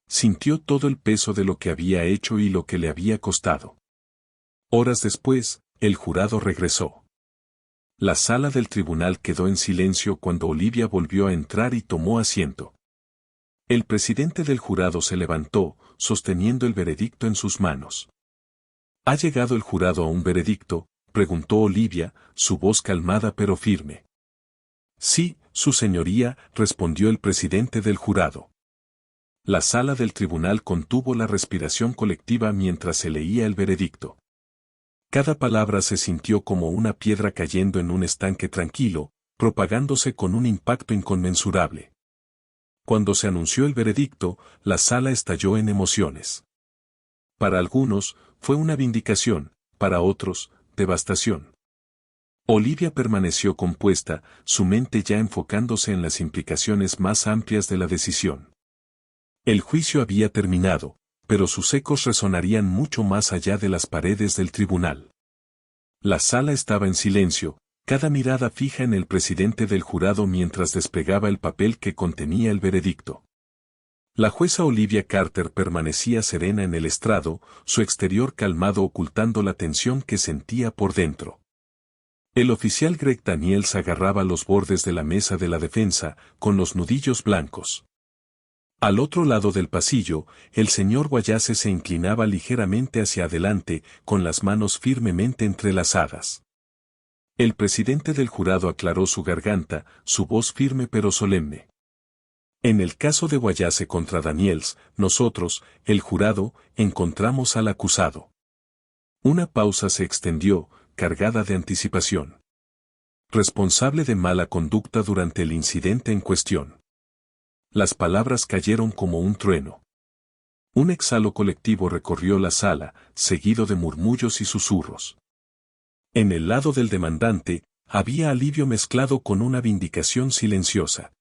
A: sintió todo el peso de lo que había hecho y lo que le había costado. Horas después, el jurado regresó. La sala del tribunal quedó en silencio cuando Olivia volvió a entrar y tomó asiento. El presidente del jurado se levantó, sosteniendo el veredicto en sus manos. ¿Ha llegado el jurado a un veredicto?, preguntó Olivia, su voz calmada pero firme. Sí, su señoría, respondió el presidente del jurado. La sala del tribunal contuvo la respiración colectiva mientras se leía el veredicto. Cada palabra se sintió como una piedra cayendo en un estanque tranquilo, propagándose con un impacto inconmensurable. Cuando se anunció el veredicto, la sala estalló en emociones. Para algunos, fue una vindicación, para otros, devastación. Olivia permaneció compuesta, su mente ya enfocándose en las implicaciones más amplias de la decisión. El juicio había terminado, pero sus ecos resonarían mucho más allá de las paredes del tribunal. La sala estaba en silencio, cada mirada fija en el presidente del jurado mientras desplegaba el papel que contenía el veredicto. La jueza Olivia Carter permanecía serena en el estrado, su exterior calmado ocultando la tensión que sentía por dentro. El oficial Greg Daniels agarraba los bordes de la mesa de la defensa, con los nudillos blancos. Al otro lado del pasillo, el señor Guayase se inclinaba ligeramente hacia adelante, con las manos firmemente entrelazadas. El presidente del jurado aclaró su garganta, su voz firme pero solemne. En el caso de Guayase contra Daniels, nosotros, el jurado, encontramos al acusado. Una pausa se extendió, cargada de anticipación. Responsable de mala conducta durante el incidente en cuestión. Las palabras cayeron como un trueno. Un exhalo colectivo recorrió la sala, seguido de murmullos y susurros. En el lado del demandante, había alivio mezclado con una vindicación silenciosa.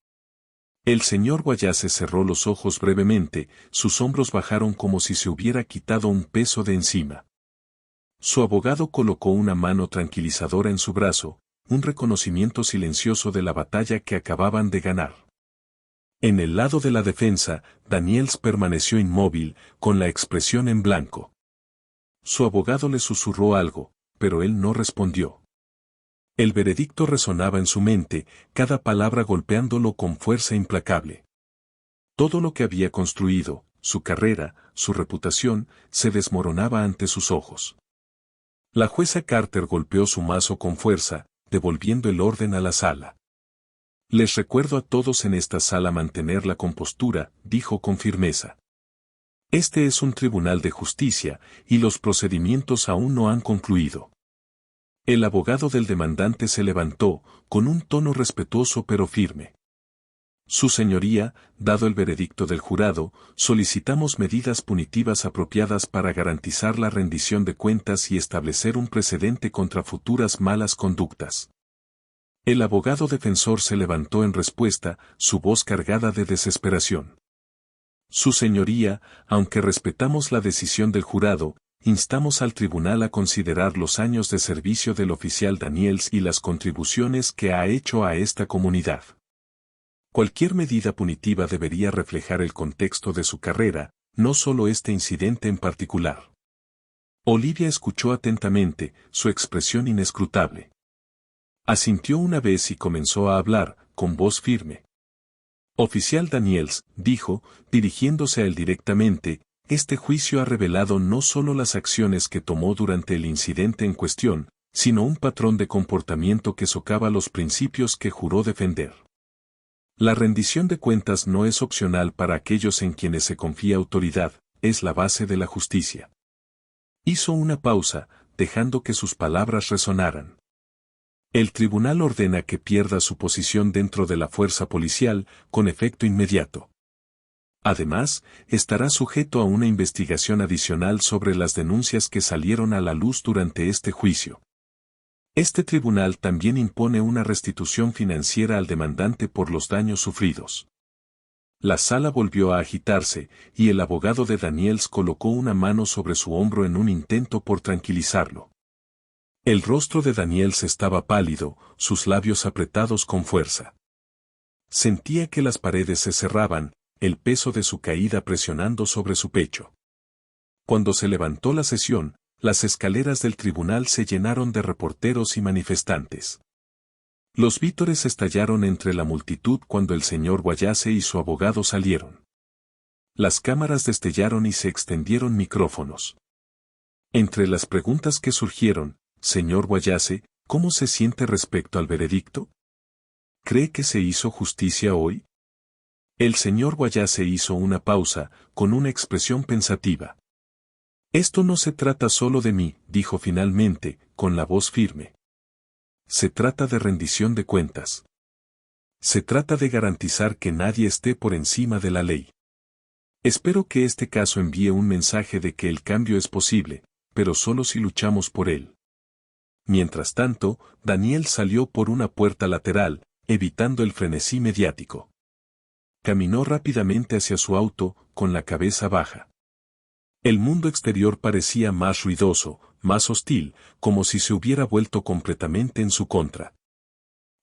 A: El señor Guayase cerró los ojos brevemente, sus hombros bajaron como si se hubiera quitado un peso de encima. Su abogado colocó una mano tranquilizadora en su brazo, un reconocimiento silencioso de la batalla que acababan de ganar. En el lado de la defensa, Daniels permaneció inmóvil, con la expresión en blanco. Su abogado le susurró algo, pero él no respondió. El veredicto resonaba en su mente, cada palabra golpeándolo con fuerza implacable. Todo lo que había construido, su carrera, su reputación, se desmoronaba ante sus ojos. La jueza Carter golpeó su mazo con fuerza, devolviendo el orden a la sala. Les recuerdo a todos en esta sala mantener la compostura, dijo con firmeza. Este es un tribunal de justicia, y los procedimientos aún no han concluido. El abogado del demandante se levantó, con un tono respetuoso pero firme. Su señoría, dado el veredicto del jurado, solicitamos medidas punitivas apropiadas para garantizar la rendición de cuentas y establecer un precedente contra futuras malas conductas. El abogado defensor se levantó en respuesta, su voz cargada de desesperación. Su señoría, aunque respetamos la decisión del jurado, instamos al tribunal a considerar los años de servicio del oficial Daniels y las contribuciones que ha hecho a esta comunidad. Cualquier medida punitiva debería reflejar el contexto de su carrera, no solo este incidente en particular. Olivia escuchó atentamente, su expresión inescrutable. Asintió una vez y comenzó a hablar, con voz firme. Oficial Daniels, dijo, dirigiéndose a él directamente, este juicio ha revelado no solo las acciones que tomó durante el incidente en cuestión, sino un patrón de comportamiento que socava los principios que juró defender. La rendición de cuentas no es opcional para aquellos en quienes se confía autoridad, es la base de la justicia. Hizo una pausa, dejando que sus palabras resonaran. El tribunal ordena que pierda su posición dentro de la fuerza policial, con efecto inmediato. Además, estará sujeto a una investigación adicional sobre las denuncias que salieron a la luz durante este juicio. Este tribunal también impone una restitución financiera al demandante por los daños sufridos. La sala volvió a agitarse, y el abogado de Daniels colocó una mano sobre su hombro en un intento por tranquilizarlo. El rostro de Daniels estaba pálido, sus labios apretados con fuerza. Sentía que las paredes se cerraban, el peso de su caída presionando sobre su pecho. Cuando se levantó la sesión, las escaleras del tribunal se llenaron de reporteros y manifestantes. Los vítores estallaron entre la multitud cuando el señor Wallace y su abogado salieron. Las cámaras destellaron y se extendieron micrófonos. Entre las preguntas que surgieron, señor Wallace, ¿cómo se siente respecto al veredicto? ¿Cree que se hizo justicia hoy? El señor Wallace hizo una pausa, con una expresión pensativa. Esto no se trata solo de mí, dijo finalmente, con la voz firme. Se trata de rendición de cuentas. Se trata de garantizar que nadie esté por encima de la ley. Espero que este caso envíe un mensaje de que el cambio es posible, pero solo si luchamos por él. Mientras tanto, Daniel salió por una puerta lateral, evitando el frenesí mediático. Caminó rápidamente hacia su auto, con la cabeza baja. El mundo exterior parecía más ruidoso, más hostil, como si se hubiera vuelto completamente en su contra.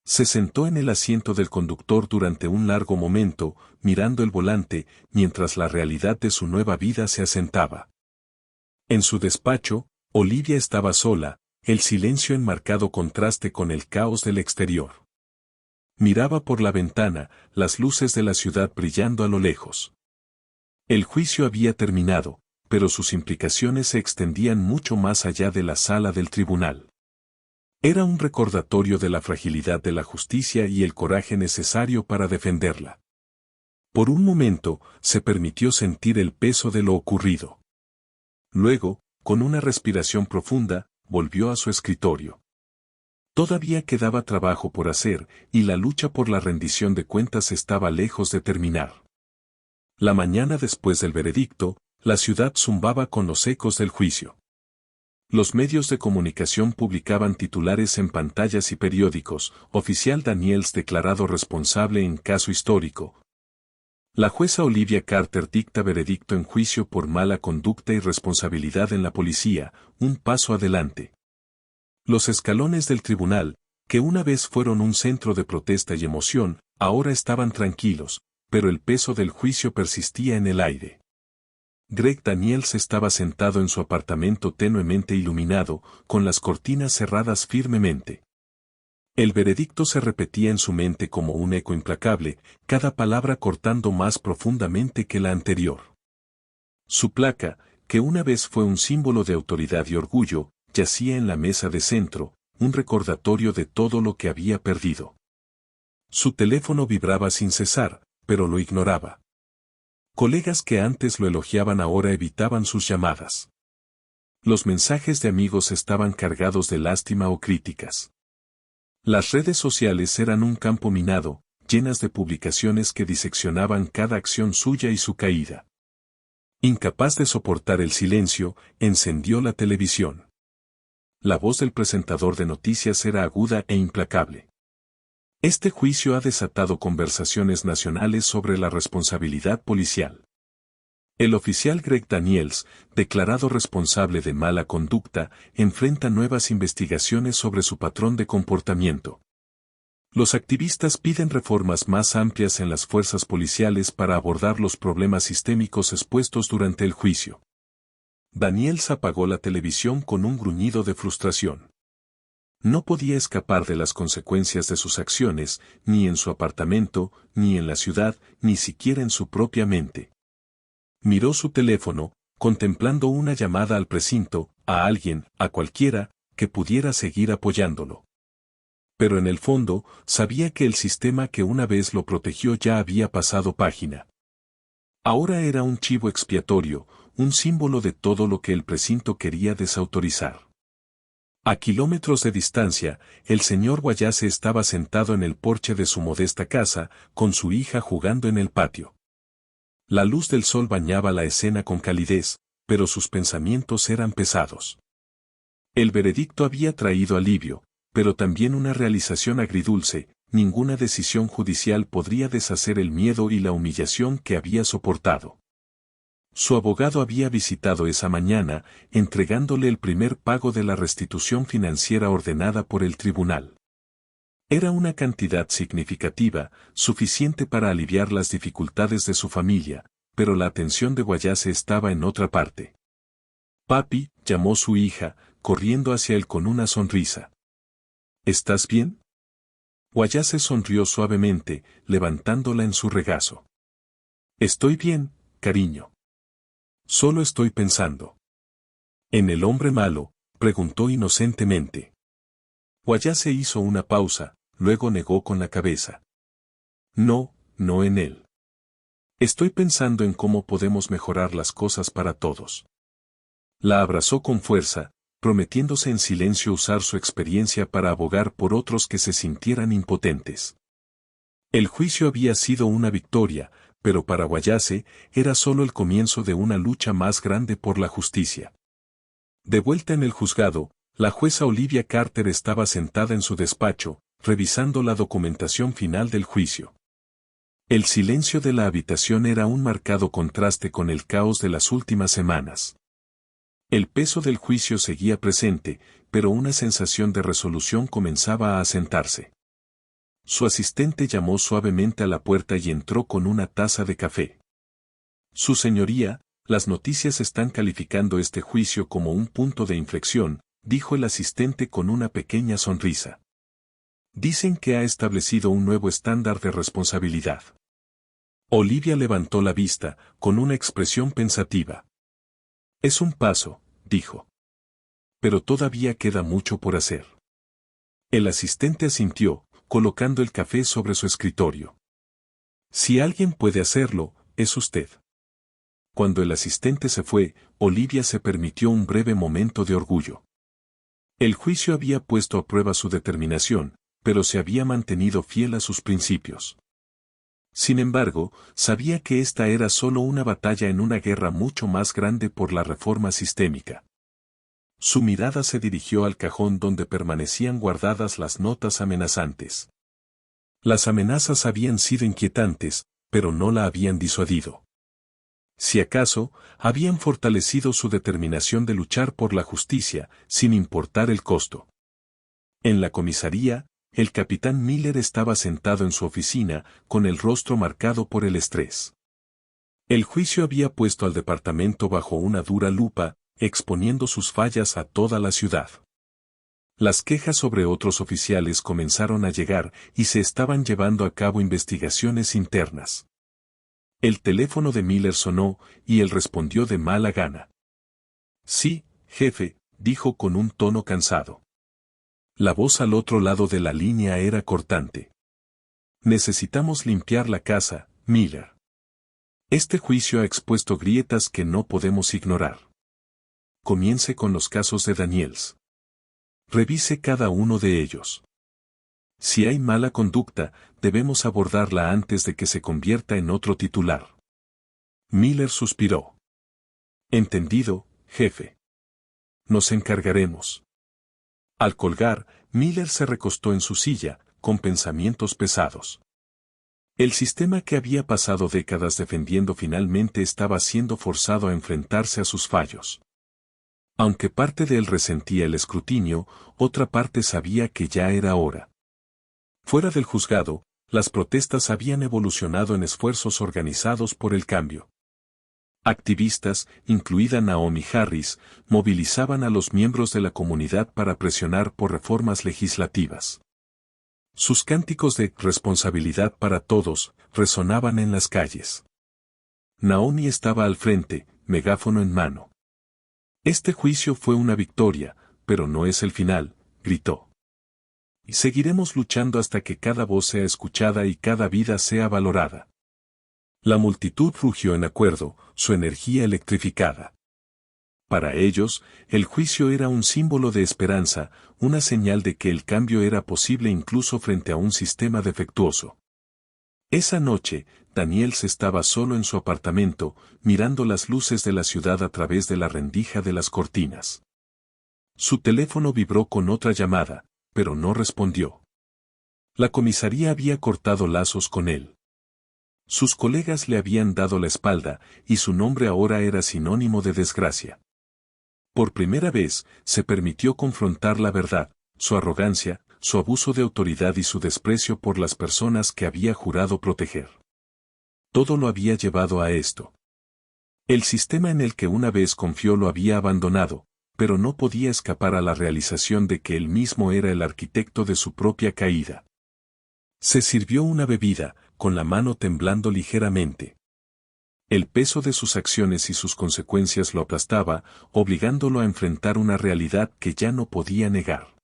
A: Se sentó en el asiento del conductor durante un largo momento, mirando el volante, mientras la realidad de su nueva vida se asentaba. En su despacho, Olivia estaba sola, el silencio en marcado contraste con el caos del exterior. Miraba por la ventana, las luces de la ciudad brillando a lo lejos. El juicio había terminado, pero sus implicaciones se extendían mucho más allá de la sala del tribunal. Era un recordatorio de la fragilidad de la justicia y el coraje necesario para defenderla. Por un momento, se permitió sentir el peso de lo ocurrido. Luego, con una respiración profunda, volvió a su escritorio. Todavía quedaba trabajo por hacer, y la lucha por la rendición de cuentas estaba lejos de terminar. La mañana después del veredicto, la ciudad zumbaba con los ecos del juicio. Los medios de comunicación publicaban titulares en pantallas y periódicos, oficial Daniels declarado responsable en caso histórico. La jueza Olivia Carter dicta veredicto en juicio por mala conducta y responsabilidad en la policía, un paso adelante. Los escalones del tribunal, que una vez fueron un centro de protesta y emoción, ahora estaban tranquilos, pero el peso del juicio persistía en el aire. Greg Daniels estaba sentado en su apartamento tenuemente iluminado, con las cortinas cerradas firmemente. El veredicto se repetía en su mente como un eco implacable, cada palabra cortando más profundamente que la anterior. Su placa, que una vez fue un símbolo de autoridad y orgullo, yacía en la mesa de centro, un recordatorio de todo lo que había perdido. Su teléfono vibraba sin cesar, pero lo ignoraba. Colegas que antes lo elogiaban ahora evitaban sus llamadas. Los mensajes de amigos estaban cargados de lástima o críticas. Las redes sociales eran un campo minado, llenas de publicaciones que diseccionaban cada acción suya y su caída. Incapaz de soportar el silencio, encendió la televisión. La voz del presentador de noticias era aguda e implacable. Este juicio ha desatado conversaciones nacionales sobre la responsabilidad policial. El oficial Greg Daniels, declarado responsable de mala conducta, enfrenta nuevas investigaciones sobre su patrón de comportamiento. Los activistas piden reformas más amplias en las fuerzas policiales para abordar los problemas sistémicos expuestos durante el juicio. Daniels apagó la televisión con un gruñido de frustración. No podía escapar de las consecuencias de sus acciones, ni en su apartamento, ni en la ciudad, ni siquiera en su propia mente. Miró su teléfono, contemplando una llamada al precinto, a alguien, a cualquiera, que pudiera seguir apoyándolo. Pero en el fondo, sabía que el sistema que una vez lo protegió ya había pasado página. Ahora era un chivo expiatorio, un símbolo de todo lo que el precinto quería desautorizar. A kilómetros de distancia, el señor Guayase estaba sentado en el porche de su modesta casa, con su hija jugando en el patio. La luz del sol bañaba la escena con calidez, pero sus pensamientos eran pesados. El veredicto había traído alivio, pero también una realización agridulce: ninguna decisión judicial podría deshacer el miedo y la humillación que había soportado. Su abogado había visitado esa mañana, entregándole el primer pago de la restitución financiera ordenada por el tribunal. Era una cantidad significativa, suficiente para aliviar las dificultades de su familia, pero la atención de Guayase estaba en otra parte. «Papi», llamó su hija, corriendo hacia él con una sonrisa. «¿Estás bien?». Guayase sonrió suavemente, levantándola en su regazo. «Estoy bien, cariño. Solo estoy pensando». «¿En el hombre malo?», preguntó inocentemente. Guayase hizo una pausa, luego negó con la cabeza. «No, no en él. Estoy pensando en cómo podemos mejorar las cosas para todos». La abrazó con fuerza, prometiéndose en silencio usar su experiencia para abogar por otros que se sintieran impotentes. El juicio había sido una victoria, pero para Guayase era solo el comienzo de una lucha más grande por la justicia. De vuelta en el juzgado, la jueza Olivia Carter estaba sentada en su despacho, revisando la documentación final del juicio. El silencio de la habitación era un marcado contraste con el caos de las últimas semanas. El peso del juicio seguía presente, pero una sensación de resolución comenzaba a asentarse. Su asistente llamó suavemente a la puerta y entró con una taza de café. «Su señoría, las noticias están calificando este juicio como un punto de inflexión», dijo el asistente con una pequeña sonrisa. «Dicen que ha establecido un nuevo estándar de responsabilidad». Olivia levantó la vista, con una expresión pensativa. «Es un paso», dijo. «Pero todavía queda mucho por hacer». El asistente asintió, colocando el café sobre su escritorio. «Si alguien puede hacerlo, es usted». Cuando el asistente se fue, Olivia se permitió un breve momento de orgullo. El juicio había puesto a prueba su determinación, pero se había mantenido fiel a sus principios. Sin embargo, sabía que esta era solo una batalla en una guerra mucho más grande por la reforma sistémica. Su mirada se dirigió al cajón donde permanecían guardadas las notas amenazantes. Las amenazas habían sido inquietantes, pero no la habían disuadido. Si acaso, habían fortalecido su determinación de luchar por la justicia, sin importar el costo. En la comisaría, el capitán Miller estaba sentado en su oficina, con el rostro marcado por el estrés. El juicio había puesto al departamento bajo una dura lupa, exponiendo sus fallas a toda la ciudad. Las quejas sobre otros oficiales comenzaron a llegar y se estaban llevando a cabo investigaciones internas. El teléfono de Miller sonó y él respondió de mala gana. Sí, jefe, dijo con un tono cansado. La voz al otro lado de la línea era cortante. Necesitamos limpiar la casa, Miller. Este juicio ha expuesto grietas que no podemos ignorar. Comience con los casos de Daniels. Revise cada uno de ellos. Si hay mala conducta, debemos abordarla antes de que se convierta en otro titular. Miller suspiró. Entendido, jefe. Nos encargaremos. Al colgar, Miller se recostó en su silla, con pensamientos pesados. El sistema que había pasado décadas defendiendo finalmente estaba siendo forzado a enfrentarse a sus fallos. Aunque parte de él resentía el escrutinio, otra parte sabía que ya era hora. Fuera del juzgado, las protestas habían evolucionado en esfuerzos organizados por el cambio. Activistas, incluida Naomi Harris, movilizaban a los miembros de la comunidad para presionar por reformas legislativas. Sus cánticos de responsabilidad para todos resonaban en las calles. Naomi estaba al frente, megáfono en mano. Este juicio fue una victoria, pero no es el final, gritó. Y seguiremos luchando hasta que cada voz sea escuchada y cada vida sea valorada. La multitud rugió en acuerdo, su energía electrificada. Para ellos, el juicio era un símbolo de esperanza, una señal de que el cambio era posible incluso frente a un sistema defectuoso. Esa noche, Daniels estaba solo en su apartamento, mirando las luces de la ciudad a través de la rendija de las cortinas. Su teléfono vibró con otra llamada, pero no respondió. La comisaría había cortado lazos con él. Sus colegas le habían dado la espalda, y su nombre ahora era sinónimo de desgracia. Por primera vez, se permitió confrontar la verdad, su arrogancia, su abuso de autoridad y su desprecio por las personas que había jurado proteger. Todo lo había llevado a esto. El sistema en el que una vez confió lo había abandonado, pero no podía escapar a la realización de que él mismo era el arquitecto de su propia caída. Se sirvió una bebida, con la mano temblando ligeramente. El peso de sus acciones y sus consecuencias lo aplastaba, obligándolo a enfrentar una realidad que ya no podía negar.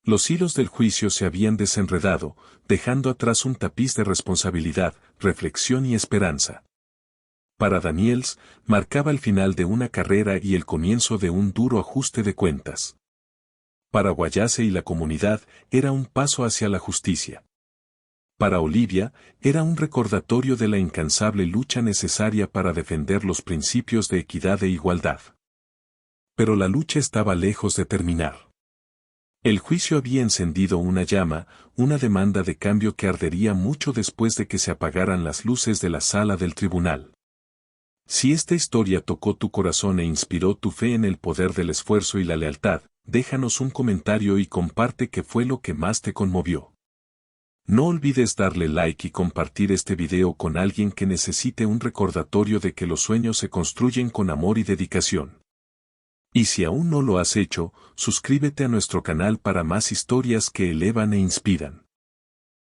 A: Los hilos del juicio se habían desenredado, dejando atrás un tapiz de responsabilidad, reflexión y esperanza. Para Daniels, marcaba el final de una carrera y el comienzo de un duro ajuste de cuentas. Para Wallace y la comunidad, era un paso hacia la justicia. Para Olivia, era un recordatorio de la incansable lucha necesaria para defender los principios de equidad e igualdad. Pero la lucha estaba lejos de terminar. El juicio había encendido una llama, una demanda de cambio que ardería mucho después de que se apagaran las luces de la sala del tribunal. Si esta historia tocó tu corazón e inspiró tu fe en el poder del esfuerzo y la lealtad, déjanos un comentario y comparte qué fue lo que más te conmovió. No olvides darle like y compartir este video con alguien que necesite un recordatorio de que los sueños se construyen con amor y dedicación. Y si aún no lo has hecho, suscríbete a nuestro canal para más historias que elevan e inspiran.